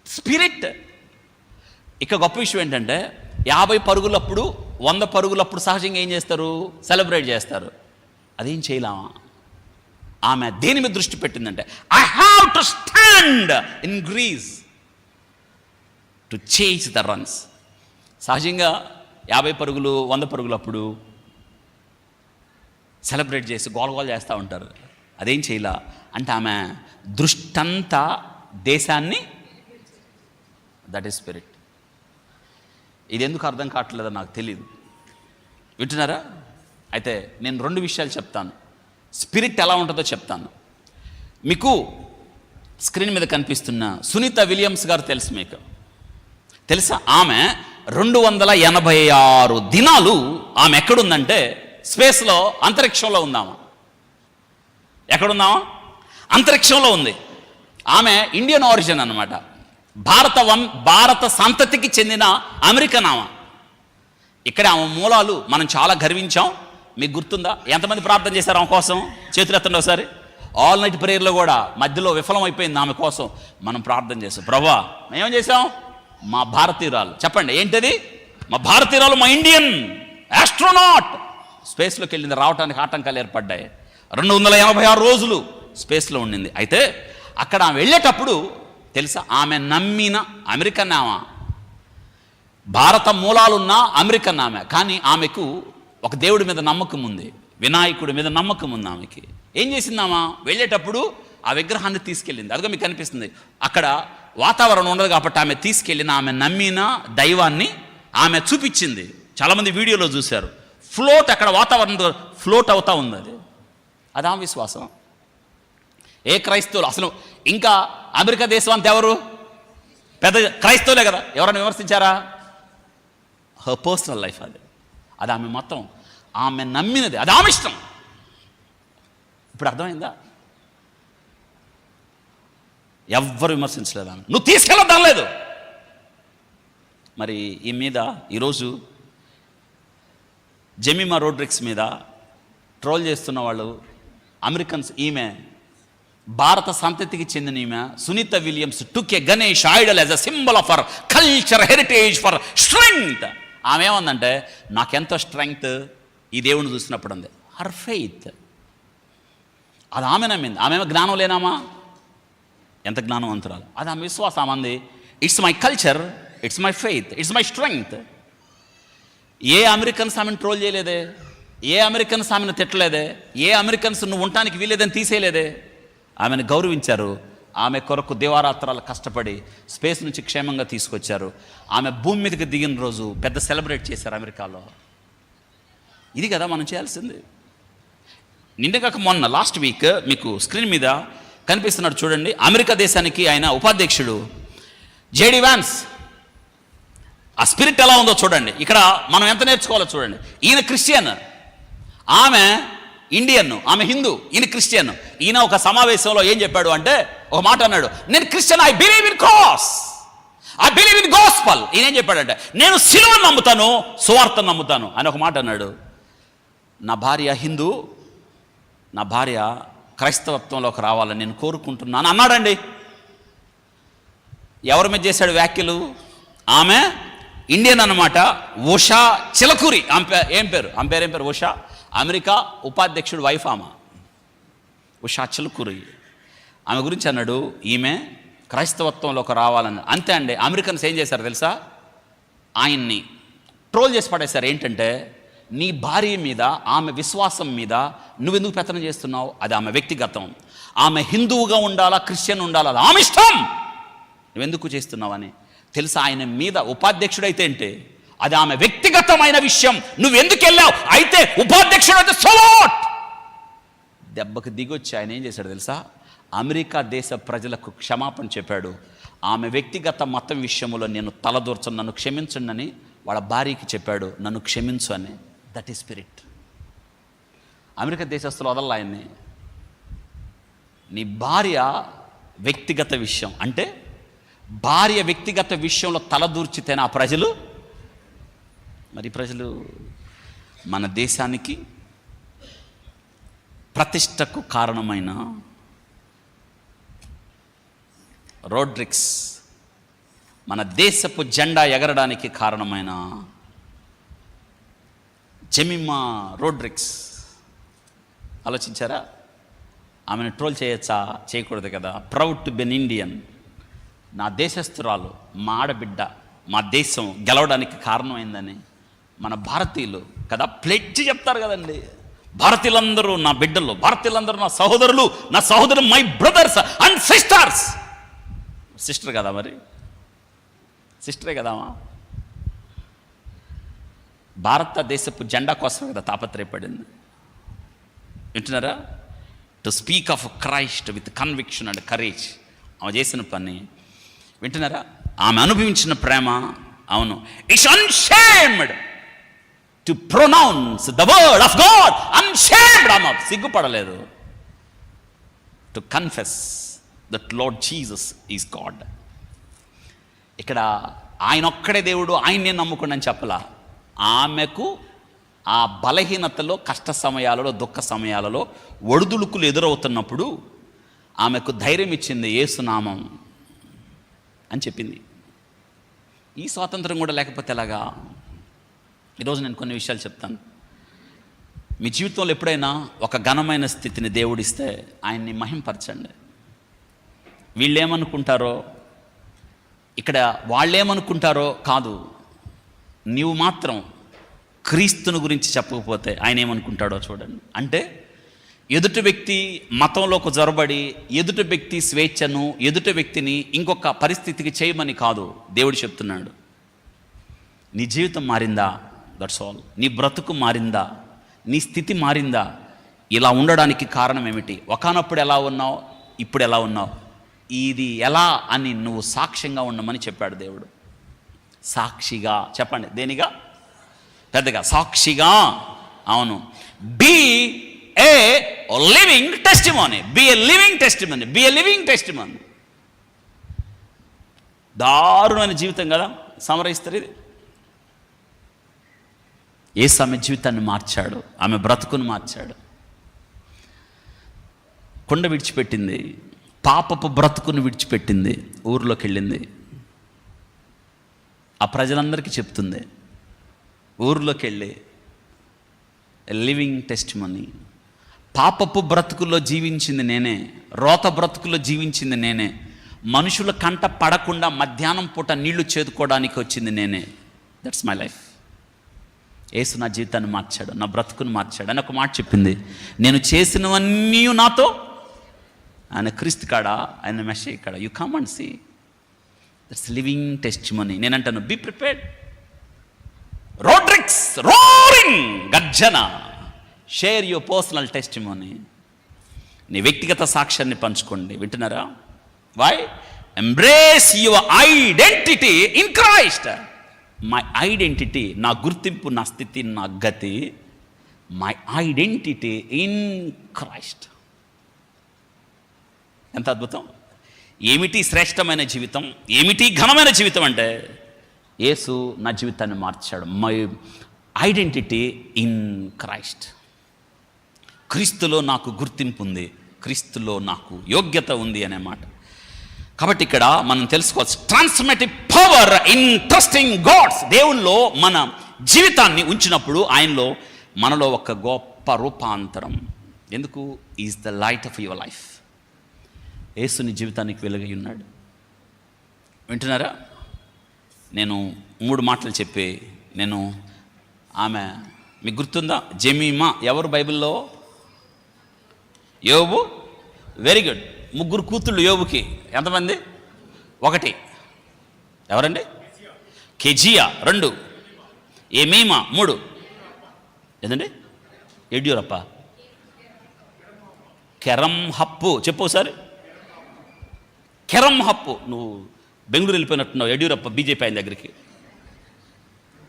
A: స్పిరిట్. ఇక గొప్ప విషయం ఏంటంటే, 50 పరుగులప్పుడు 100 పరుగులప్పుడు సహజంగా ఏం చేస్తారు? సెలబ్రేట్ చేస్తారు. అదేం చేయలేమా? ఆమె దేని మీద దృష్టి పెట్టిందంటే, I have to stand in crease to chase the runs. సహజంగా 50 పరుగులు 100 పరుగులప్పుడు సెలబ్రేట్ చేసి గోలగోలు చేస్తూ ఉంటారు. అదేం చేయలా అంటే ఆమె దృష్టంతా దేశాన్ని, దట్ ఈస్ స్పిరిట్. ఇది ఎందుకు అర్థం కావట్లేదో నాకు తెలియదు. వింటున్నారా? అయితే నేను 2 విషయాలు చెప్తాను. స్పిరిట్ ఎలా ఉంటుందో చెప్తాను. మీకు స్క్రీన్ మీద కనిపిస్తున్న సునీత విలియమ్స్ గారు తెలుసు, మీకు తెలుసా? ఆమె 286 దినాలు ఆమె ఎక్కడుందంటే స్పేస్లో, అంతరిక్షంలో ఉందామా. ఎక్కడుందామా? అంతరిక్షంలో ఉంది. ఆమె ఇండియన్ ఆరిజిన్ అన్నమాట. భారత సంతతికి చెందిన అమెరికన్ ఆమె. ఇక్కడ ఆమె మూలాలు మనం చాలా గర్వించాం. మీకు గుర్తుందా? ఎంతమంది ప్రార్థన చేశారు ఆమె కోసం? చేతులు ఎత్తండి ఒకసారి. ఆల్ నైట్ ప్రేయర్లో కూడా మధ్యలో విఫలమైపోయింది ఆమె కోసం. మనం ప్రార్థన చేసాం. ప్రభువా, మేమేం చేసాం? మా భారతీయురాలు, చెప్పండి ఏంటది? మా భారతీయురాలు, మా ఇండియన్ ఆస్ట్రోనాట్ స్పేస్లోకి వెళ్ళింది. రావడానికి ఆటంకాలు ఏర్పడ్డాయి. 286 రోజులు స్పేస్లో ఉండింది. అయితే అక్కడ ఆమె వెళ్ళేటప్పుడు తెలుసా, ఆమె నమ్మిన అమెరికన్ ఆమె, భారత మూలాలున్న అమెరికన్ ఆమె. కానీ ఆమెకు ఒక దేవుడి మీద నమ్మకం ఉంది, వినాయకుడి మీద నమ్మకం ఉంది ఆమెకి. ఏం చేసిందామా? వెళ్ళేటప్పుడు ఆ విగ్రహాన్ని తీసుకెళ్ళింది. అదిగో మీకు కనిపిస్తుంది. అక్కడ వాతావరణం ఉండదు కాబట్టి ఆమె తీసుకెళ్ళిన ఆమె నమ్మిన దైవాన్ని ఆమె చూపించింది. చాలామంది వీడియోలో చూశారు. ఫ్లోట్, అక్కడ వాతావరణంలో ఫ్లోట్ అవుతా ఉంది. అది ఆమె విశ్వాసం. ఏ క్రైస్తవులు అసలు ఇంకా అమెరికా దేశం అంతా ఎవరు? పెద్ద క్రైస్తవులే కదా. ఎవరైనా విమర్శించారా? హర్ పర్సనల్ లైఫ్ అది ఆమె మొత్తం ఆమె నమ్మినది, అది ఆమె ఇష్టం. ఇప్పుడు అర్థమైందా? ఎవ్వరు విమర్శించలేదు ఆమె. నువ్వు తీసుకెళ్ళొద్దనలేదు. మరి ఈ మీద ఈరోజు జెమిమా రోడ్రిక్స్ మీద ట్రోల్ చేస్తున్న వాళ్ళు అమెరికన్స్. ఈమె భారత సంతతికి చెందిన ఈమె Sunita Williams took a Ganesh idol as a symbol of for culture, heritage, for strength. ఆమె ఏమందంటే, నాకెంతో స్ట్రెంగ్త్ ఈ దేవుని చూసినప్పుడు ఉంది. హర్ ఫెయిత్, అది ఆమె నమ్మింది. ఆమె జ్ఞానం లేనామా? ఎంత జ్ఞానవంతురాలు. అది ఆమె విశ్వాసం. ఆమె it's my culture, it's my faith, it's my strength. A Americans ఆమెను ట్రోల్ చేయలేదే, ఏ అమెరికన్స్ ఆమెను తిట్టలేదే, ఏ అమెరికన్స్ నువ్వు ఉండటానికి వీలేదని తీసేయలేదే. ఆమెను గౌరవించారు. ఆమె కొరకు దివారాత్రాలు కష్టపడి స్పేస్ నుంచి క్షేమంగా తీసుకొచ్చారు. ఆమె భూమి మీదకి దిగిన రోజు పెద్ద సెలబ్రేట్ చేశారు అమెరికాలో. ఇది కదా మనం చేయాల్సింది. నిన్నగాక మొన్న లాస్ట్ వీక్ మీకు స్క్రీన్ మీద కనిపిస్తున్నాడు చూడండి. అమెరికా దేశానికి ఆయన ఉపాధ్యక్షుడు జేడి వ్యాన్స్. ఆ స్పిరిట్ ఎలా ఉందో చూడండి. ఇక్కడ మనం ఎంత నేర్చుకోవాలో చూడండి. ఈయన క్రిస్టియన్, ఆమె ఇండియన్, ఆమె హిందూ, ఈయన క్రిస్టియన్. ఈయన ఒక సమావేశంలో ఏం చెప్పాడు అంటే, ఒక మాట అన్నాడు, నేను Christian, I believe in cross, I believe in gospel. ఈయన ఏం చెప్పాడంటే, నేను సిలువను నమ్ముతాను, సువార్తను నమ్ముతాను అని ఒక మాట అన్నాడు. నా భార్య హిందూ, నా భార్య క్రైస్తవత్వంలోకి రావాలని నేను కోరుకుంటున్నాను అన్నాడండి. ఎవరి మీద చేశాడు వ్యాఖ్యలు? ఆమె ఇండియన్ అన్నమాట, ఉషా చిలకూరి. ఆమె ఏం పేరు? ఉషా. అమెరికా ఉపాధ్యక్షుడు వైఫ్ ఆమె, ఉషా చిలకూరి. ఆమె గురించి అన్నాడు, ఈమె క్రైస్తవత్వంలోకి రావాలని. అంతే అండి. అమెరికన్స్ ఏం చేశారు తెలుసా? ఆయన్ని ట్రోల్ చేసి పడేశారు. ఏంటంటే, నీ భార్య మీద, ఆమె విశ్వాసం మీద నువ్వెందుకు పెత్తనం చేస్తున్నావు? అది ఆమె వ్యక్తిగతం. ఆమె హిందువుగా ఉండాలా, క్రిస్టియన్ ఉండాలా, అది ఆమె ఇష్టం, నువ్వెందుకు చేస్తున్నావని. తెలుసా, ఆయన మీద ఉపాధ్యక్షుడైతే అంటే అది ఆమె వ్యక్తిగతమైన విషయం, నువ్వెందుకు వెళ్ళావు? అయితే ఉపాధ్యక్షుడు అయితే సోట్ దెబ్బకు దిగొచ్చి ఆయన ఏం చేశాడు తెలుసా? అమెరికా దేశ ప్రజలకు క్షమాపణ చెప్పాడు. ఆమె వ్యక్తిగత మతం విషయంలో నేను తలదూర్చను, నన్ను క్షమించండి అని వాళ్ళ భార్యకి చెప్పాడు, నన్ను క్షమించు అని. That is spirit. అమెరికా దేశస్తులు వదల్లా ఆయన్ని. నీ భార్య వ్యక్తిగత విషయం అంటే, భార్య వ్యక్తిగత విషయంలో తలదూర్చితేనే ఆ ప్రజలు, మరి ప్రజలు మన దేశానికి ప్రతిష్టకు కారణమైన రోడ్రిక్స్, మన దేశపు జెండా ఎగరడానికి కారణమైన జెమిమా రోడ్రిక్స్, ఆలోచించారా? ఆమెను ట్రోల్ చేయొచ్చా? చేయకూడదు కదా. Proud to Ben Indian. నా దేశస్తురాలు, మా ఆడబిడ్డ, మా దేశం గెలవడానికి కారణమైందని మన భారతీయులు కదా ప్లెడ్జ్ చెప్తారు కదండి. భారతీయులందరూ నా బిడ్డలు, భారతీయులందరూ నా సహోదరులు, నా సహోదరులు, my brothers and sisters. Sister కదా, మరి సిస్టరే కదామా. భారతదేశపు జెండా కోసం కదా తాపత్రయపడింది. వింటున్నారా? To speak of Christ with conviction and courage. ఆమె చేసిన పని వింటున్నారా? ఆమె అనుభవించిన ప్రేమ. అవును, it's unashamed to pronounce the word of God. Unashamed. ఆమె సిగ్గుపడలేదు. To confess that Lord Jesus is God. ఇక్కడ ఆయన ఒక్కడే దేవుడు, ఆయన్నే నమ్ముకోండి అని చెప్పలా. ఆమెకు ఆ బలహీనతలో, కష్ట సమయాలలో, దుఃఖ సమయాలలో, ఒడిదుడుకులు ఎదురవుతున్నప్పుడు ఆమెకు ధైర్యం ఇచ్చింది యేసునామం అని చెప్పింది. ఈ స్వాతంత్రం కూడా లేకపోతే ఎలాగా? ఈరోజు నేను కొన్ని విషయాలు చెప్తాను. మీ జీవితంలో ఎప్పుడైనా ఒక ఘనమైన స్థితిని దేవుడిస్తే ఆయన్ని మహింపరచండి. వీళ్ళేమనుకుంటారో, ఇక్కడ వాళ్ళేమనుకుంటారో కాదు, నీవు మాత్రం క్రీస్తుని గురించి చెప్పకపోతే ఆయన ఏమనుకుంటాడో చూడండి. అంటే ఎదుటి వ్యక్తి మతంలోకి జొరబడి, ఎదుటి వ్యక్తి స్వేచ్ఛను, ఎదుటి వ్యక్తిని ఇంకొక పరిస్థితికి చేయమని కాదు దేవుడు చెప్తున్నాడు. నీ జీవితం మారిందా? That's all. నీ బ్రతుకు మారిందా? నీ స్థితి మారిందా? ఇలా ఉండడానికి కారణం ఏమిటి? ఒకానప్పుడు ఎలా ఉన్నావు, ఇప్పుడు ఎలా ఉన్నావు, ఇది ఎలా అని నువ్వు సాక్ష్యంగా ఉండమని చెప్పాడు దేవుడు. సాక్షిగా చెప్పండి. దేనిగా? పెద్దగా సాక్షిగా. అవును. Be a living testimony. Be a living testimony. Be a living testimony. దారుణమైన జీవితం కదా సమరయిస్తారు ఇది. యేసు ఆమె జీవితాన్ని మార్చాడు, ఆమె బ్రతుకును మార్చాడు. కొండ విడిచిపెట్టింది, పాపపు బ్రతుకును విడిచిపెట్టింది, ఊరిలోకి వెళ్ళింది. ఆ ప్రజలందరికీ చెప్తుంది, ఊరిలోకి వెళ్ళి లివింగ్ టెస్టిమనీ. పాపపు బ్రతుకుల్లో జీవించింది నేనే, రోత బ్రతుకుల్లో జీవించింది నేనే, మనుషుల కంట పడకుండా మధ్యాహ్నం పూట నీళ్లు చేదుకోవడానికి వచ్చింది నేనే. That's my life. యేసు నా జీవితాన్ని మార్చాడు, నా బ్రతుకును మార్చాడు అని ఒక మాట చెప్పింది. నేను చేసినవన్నీ నాతో, ఆయన క్రీస్తు కాడ, ఆయన మెస్సయ్య కాడ. You come and see. That's living testimony. నేనంటాను, బీ ప్రిపేర్డ్. రోడ్రిక్స్ రోరింగ్ గర్జన. Share your personal testimony. నీ వ్యక్తిగత సాక్ష్యాన్ని పంచుకోండి. వింటున్నారా? Why? Embrace your identity in Christ. My identity, నా గుర్తింపు, నా స్థితి, నా గతి, మై ఐడెంటిటీ ఇన్ క్రైస్ట్. ఎంత అద్భుతం! ఏమిటి శ్రేష్టమైన జీవితం, ఏమిటి ఘనమైన జీవితం అంటే, యేసు నా జీవితాన్ని మార్చాడు. My identity in Christ. క్రీస్తులో నాకు గుర్తింపు ఉంది, క్రీస్తులో నాకు యోగ్యత ఉంది అనే మాట. కాబట్టి ఇక్కడ మనం తెలుసుకోవచ్చు, transformative power in trusting gods. దేవుల్లో మన జీవితాన్ని ఉంచినప్పుడు ఆయనలో మనలో ఒక గొప్ప రూపాంతరం. ఎందుకు? Is the light of your life. యేసుని జీవితానికి వెలుగై ఉన్నాడు. వింటున్నారా? నేను 3 మాటలు చెప్పి ఆమె మీకు గుర్తుందా? జెమీమా ఎవరు బైబిల్లో? యోబు. Very good. 3 కూతుళ్ళు యోబుకి. ఎంతమంది? 1. ఎవరండి? కెజియా 2, ఏమీమా 3. ఏదండి? యడ్యూరప్ప. కెరం హప్పు. చెప్పు ఒకసారి. కెరం హప్పు. నువ్వు బెంగళూరు వెళ్ళిపోయినట్టున్నావు. యడ్యూరప్ప బీజేపీ ఆయన దగ్గరికి.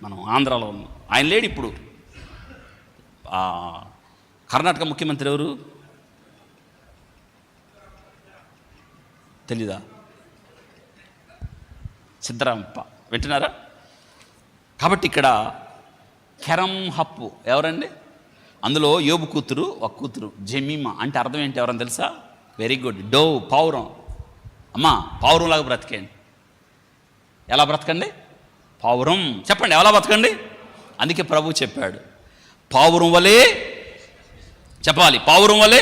A: మనం ఆంధ్రాలో ఉన్నాం. ఆయన లేడు ఇప్పుడు. కర్ణాటక ముఖ్యమంత్రి ఎవరు తెలీదా? సిద్ధరామప్ప. వింటున్నారా? కాబట్టి ఇక్కడ కెరం హప్పు ఎవరండి? అందులో యోబు కూతురు, ఒక కూతురు జెమీమా. అంటే అర్థం ఏంటి ఎవరని తెలుసా? Very good. పావురం. అమ్మా పావురంలాగా బ్రతికేయండి. ఎలా బ్రతకండి? పావురం. చెప్పండి, ఎలా బ్రతకండి? అందుకే ప్రభు చెప్పాడు, పావురం వలే చెప్పాలి. పావురం వలే.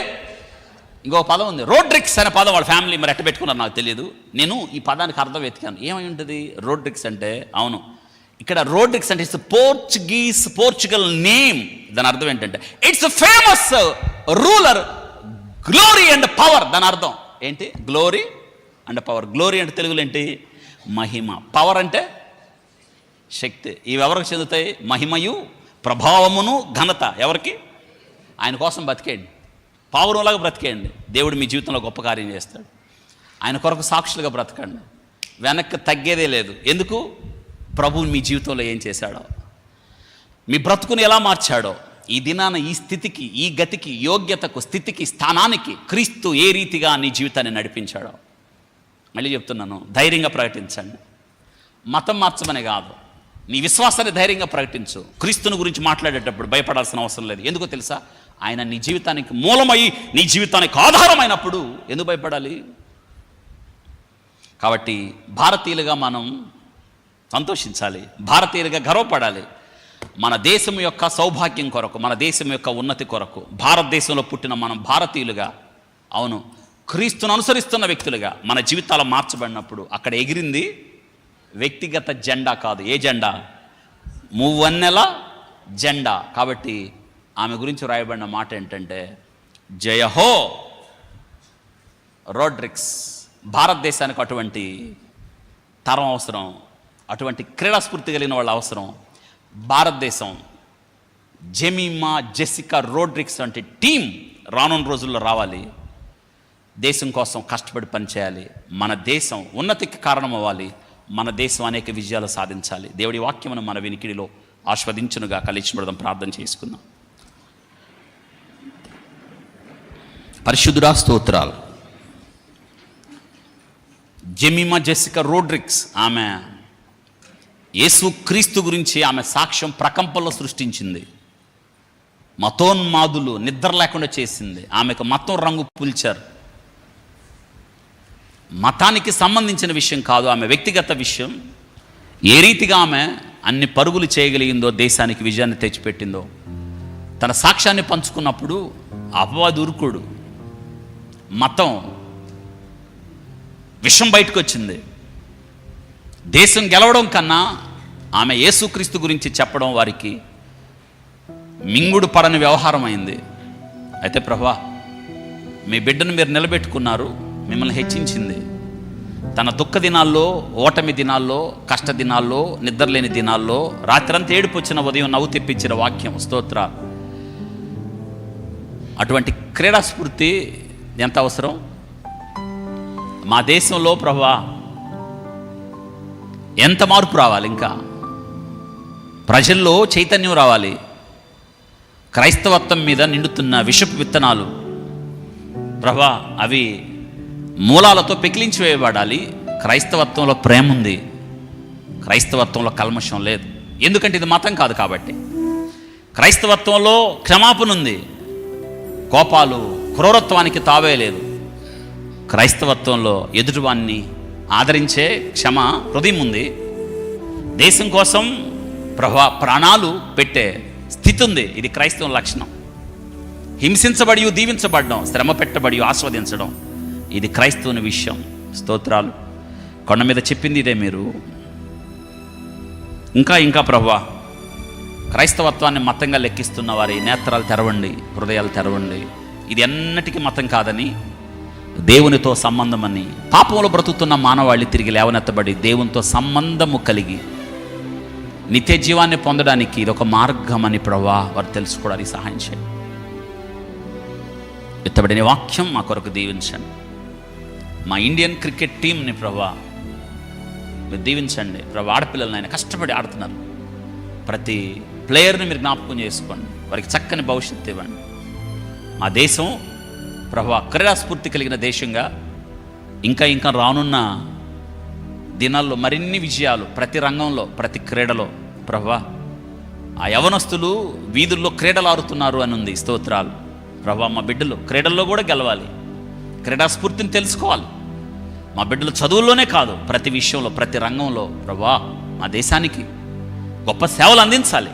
A: ఇంకో పదం ఉంది, రోడ్రిక్స్ అనే పదం. వాళ్ళ ఫ్యామిలీ మరి ఎట్ట పెట్టుకున్నారు నాకు తెలియదు. నేను ఈ పదానికి అర్థం వెతికాను. ఏమై ఉంటుంది రోడ్రిక్స్ అంటే? అవును, ఇక్కడ రోడ్రిక్స్ అంటే ఇట్స్ పోర్చుగల్ నేమ్. దాని అర్థం ఏంటంటే it's famous ruler, glory and power. దాని అర్థం ఏంటి? Glory and power. గ్లోరీ అంటే తెలుగులో ఏంటి? మహిమ. పవర్ అంటే శక్తి. ఇవి ఎవరికి చెందుతాయి? మహిమయు ప్రభావమును ఘనత ఎవరికి? ఆయన కోసం బతికేయండి, పావురంలాగా బ్రతికేయండి. దేవుడు మీ జీవితంలో గొప్ప కార్యం చేస్తాడు. ఆయన కొరకు సాక్షులుగా బ్రతకండి. వెనక్కి తగ్గేదే లేదు. ఎందుకు? ప్రభువు మీ జీవితంలో ఏం చేశాడో, మీ బ్రతుకుని ఎలా మార్చాడో, ఈ దినాన ఈ స్థితికి, ఈ గతికి, యోగ్యతకు, స్థితికి, స్థానానికి క్రీస్తు ఏ రీతిగా నీ జీవితాన్ని నడిపించాడో. మళ్ళీ చెప్తున్నాను, ధైర్యంగా ప్రకటించండి. మతం మార్చమని కాదు, నీ విశ్వాసాన్ని ధైర్యంగా ప్రకటించు. క్రీస్తుని గురించి మాట్లాడేటప్పుడు భయపడాల్సిన అవసరం లేదు. ఎందుకో తెలుసా? ఆయన నీ జీవితానికి మూలమై, నీ జీవితానికి ఆధారమైనప్పుడు ఎందుకు భయపడాలి? కాబట్టి భారతీయులుగా మనం సంతోషించాలి, భారతీయులుగా గర్వపడాలి. మన దేశం యొక్క సౌభాగ్యం కొరకు, మన దేశం యొక్క ఉన్నతి కొరకు, భారతదేశంలో పుట్టిన మనం భారతీయులుగా, అవును క్రీస్తును అనుసరిస్తున్న వ్యక్తులుగా మన జీవితాలు మార్చబడినప్పుడు అక్కడ ఎగిరింది వ్యక్తిగత జెండా కాదు. ఏ జెండా? మువ్వన్నెల జెండా. కాబట్టి ఆమె గురించి రాయబడిన మాట ఏంటంటే, జయహో రోడ్రిక్స్. భారతదేశానికి అటువంటి తరం అవసరం, అటువంటి క్రీడాస్ఫూర్తి కలిగిన వాళ్ళ అవసరం. భారతదేశం జెమీమా, జెసికా, రోడ్రిక్స్ వంటి టీం రానున్న రోజుల్లో రావాలి. దేశం కోసం కష్టపడి పనిచేయాలి. మన దేశం ఉన్నతికి కారణం అవ్వాలి. మన దేశం అనేక విజయాలు సాధించాలి. దేవుడి వాక్యమును మన వినికిడిలో ఆస్వాదించునుగా. కలిసిపడదాం, ప్రార్థన చేసుకుందాం. పరిశుద్ధుడా స్తోత్రాలు. జెమీమా, జెసికా రోడ్రిక్స్, ఆమె యేసు క్రీస్తు గురించి ఆమె సాక్ష్యం ప్రకంపనలో సృష్టించింది. మతోన్మాదులు నిద్ర లేకుండా చేసింది. ఆమెకు మతం రంగు పుల్చారు. మతానికి సంబంధించిన విషయం కాదు, ఆమె వ్యక్తిగత విషయం. ఏ రీతిగా ఆమె అన్ని పరుగులు చేయగలిగిందో, దేశానికి విజయాన్ని తెచ్చిపెట్టిందో, తన సాక్ష్యాన్ని పంచుకున్నప్పుడు అపవాది ఉరుకుడు, మతం విషం బయటకు వచ్చింది. దేశం గెలవడం కన్నా ఆమె యేసుక్రీస్తు గురించి చెప్పడం వారికి మింగుడు పడని వ్యవహారం అయింది. అయితే ప్రభువా, మీ బిడ్డను మీరు నిలబెట్టుకున్నారు, మిమ్మల్ని హెచ్చించింది. తన దుఃఖ దినాల్లో, ఓటమి దినాల్లో, కష్ట దినాల్లో, నిద్రలేని దినాల్లో, రాత్రంతా ఏడుపు వచ్చిన ఉదయం నవ్వు తెప్పించిన వాక్యం. స్తోత్ర. అటువంటి క్రీడాస్ఫూర్తి ఎంత అవసరం మా దేశంలో ప్రభువా. ఎంత మార్పు రావాలి, ఇంకా ప్రజల్లో చైతన్యం రావాలి. క్రైస్తవత్వం మీద నిండుతున్న విషపు విత్తనాలు ప్రభా, అవి మూలాలతో పెకిలించి వేయబడాలి. క్రైస్తవత్వంలో ప్రేమ ఉంది, క్రైస్తవత్వంలో కల్మషం లేదు. ఎందుకంటే ఇది మతం కాదు కాబట్టి. క్రైస్తవత్వంలో క్షమాపణ ఉంది, కోపాలు, క్రూరత్వానికి తావే లేదు. క్రైస్తవత్వంలో ఎదుటివాన్ని ఆదరించే క్షమ హృదయం ఉంది. దేశం కోసం ప్రాణాలు పెట్టే స్థితి ఉంది. ఇది క్రైస్తవ లక్షణం. హింసించబడి దీవించబడడం, శ్రమ పెట్టబడి ఆస్వాదించడం, ఇది క్రైస్తవుని విషయం. స్తోత్రాలు. కొండ మీద చెప్పింది ఇదే. మీరు ఇంకా ప్రభువా, క్రైస్తవత్వాన్ని మతంగా లెక్కిస్తున్న వారి నేత్రాలు తెరవండి, హృదయాలు తెరవండి. ఇది ఎన్నటికీ మతం కాదని, దేవునితో సంబంధమని, పాపంలో బ్రతుకుతున్న మానవాళి తిరిగి లేవనెత్తబడి దేవునితో సంబంధము కలిగి నిత్య జీవాన్ని పొందడానికి ఇది ఒక మార్గం అని ప్రభువా వారు తెలుసుకోవడానికి సహాయం చేయండి. ఎత్తబడిన వాక్యం మా కొరకు దీవించండి. మా ఇండియన్ క్రికెట్ టీంని ప్రభువా మీరు దీవించండి. ప్రభు ఆడపిల్లలను ఆయన కష్టపడి ఆడుతున్నారు. ప్రతి ప్లేయర్ని మీరు జ్ఞాపకం చేసుకోండి, వారికి చక్కని భవిష్యత్తు ఇవ్వండి. మా దేశం ప్రభువా క్రీడాస్ఫూర్తి కలిగిన దేశంగా ఇంకా రానున్న దినాల్లో మరిన్ని విజయాలు ప్రతి రంగంలో, ప్రతి క్రీడలో ప్రభువా ఆ యవనస్తులు వీధుల్లో క్రీడలు ఆడుతున్నారు అని ఉంది. స్తోత్రాలు ప్రభువా. మా బిడ్డలు క్రీడల్లో కూడా గెలవాలి, క్రీడాస్ఫూర్తిని తెలుసుకోవాలి. మా బిడ్డలు చదువుల్లోనే కాదు, ప్రతి విషయంలో, ప్రతి రంగంలో ప్రభువా మా దేశానికి గొప్ప సేవలు అందించాలి.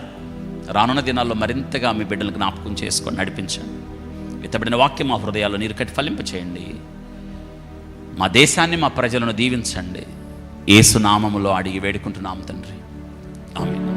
A: రానున్న దినాల్లో మరింతగా మీ బిడ్డలు జ్ఞాపకం చేసుకొని నడిపించండి. ఎత్తబడిన వాక్యం మా హృదయాల్లో నీరు కట్టి ఫలింపచేయండి. మా దేశాన్ని, మా ప్రజలను దీవించండి. యేసు నామములో అడిగి వేడుకుంటున్నాము తండ్రి, ఆమేన్.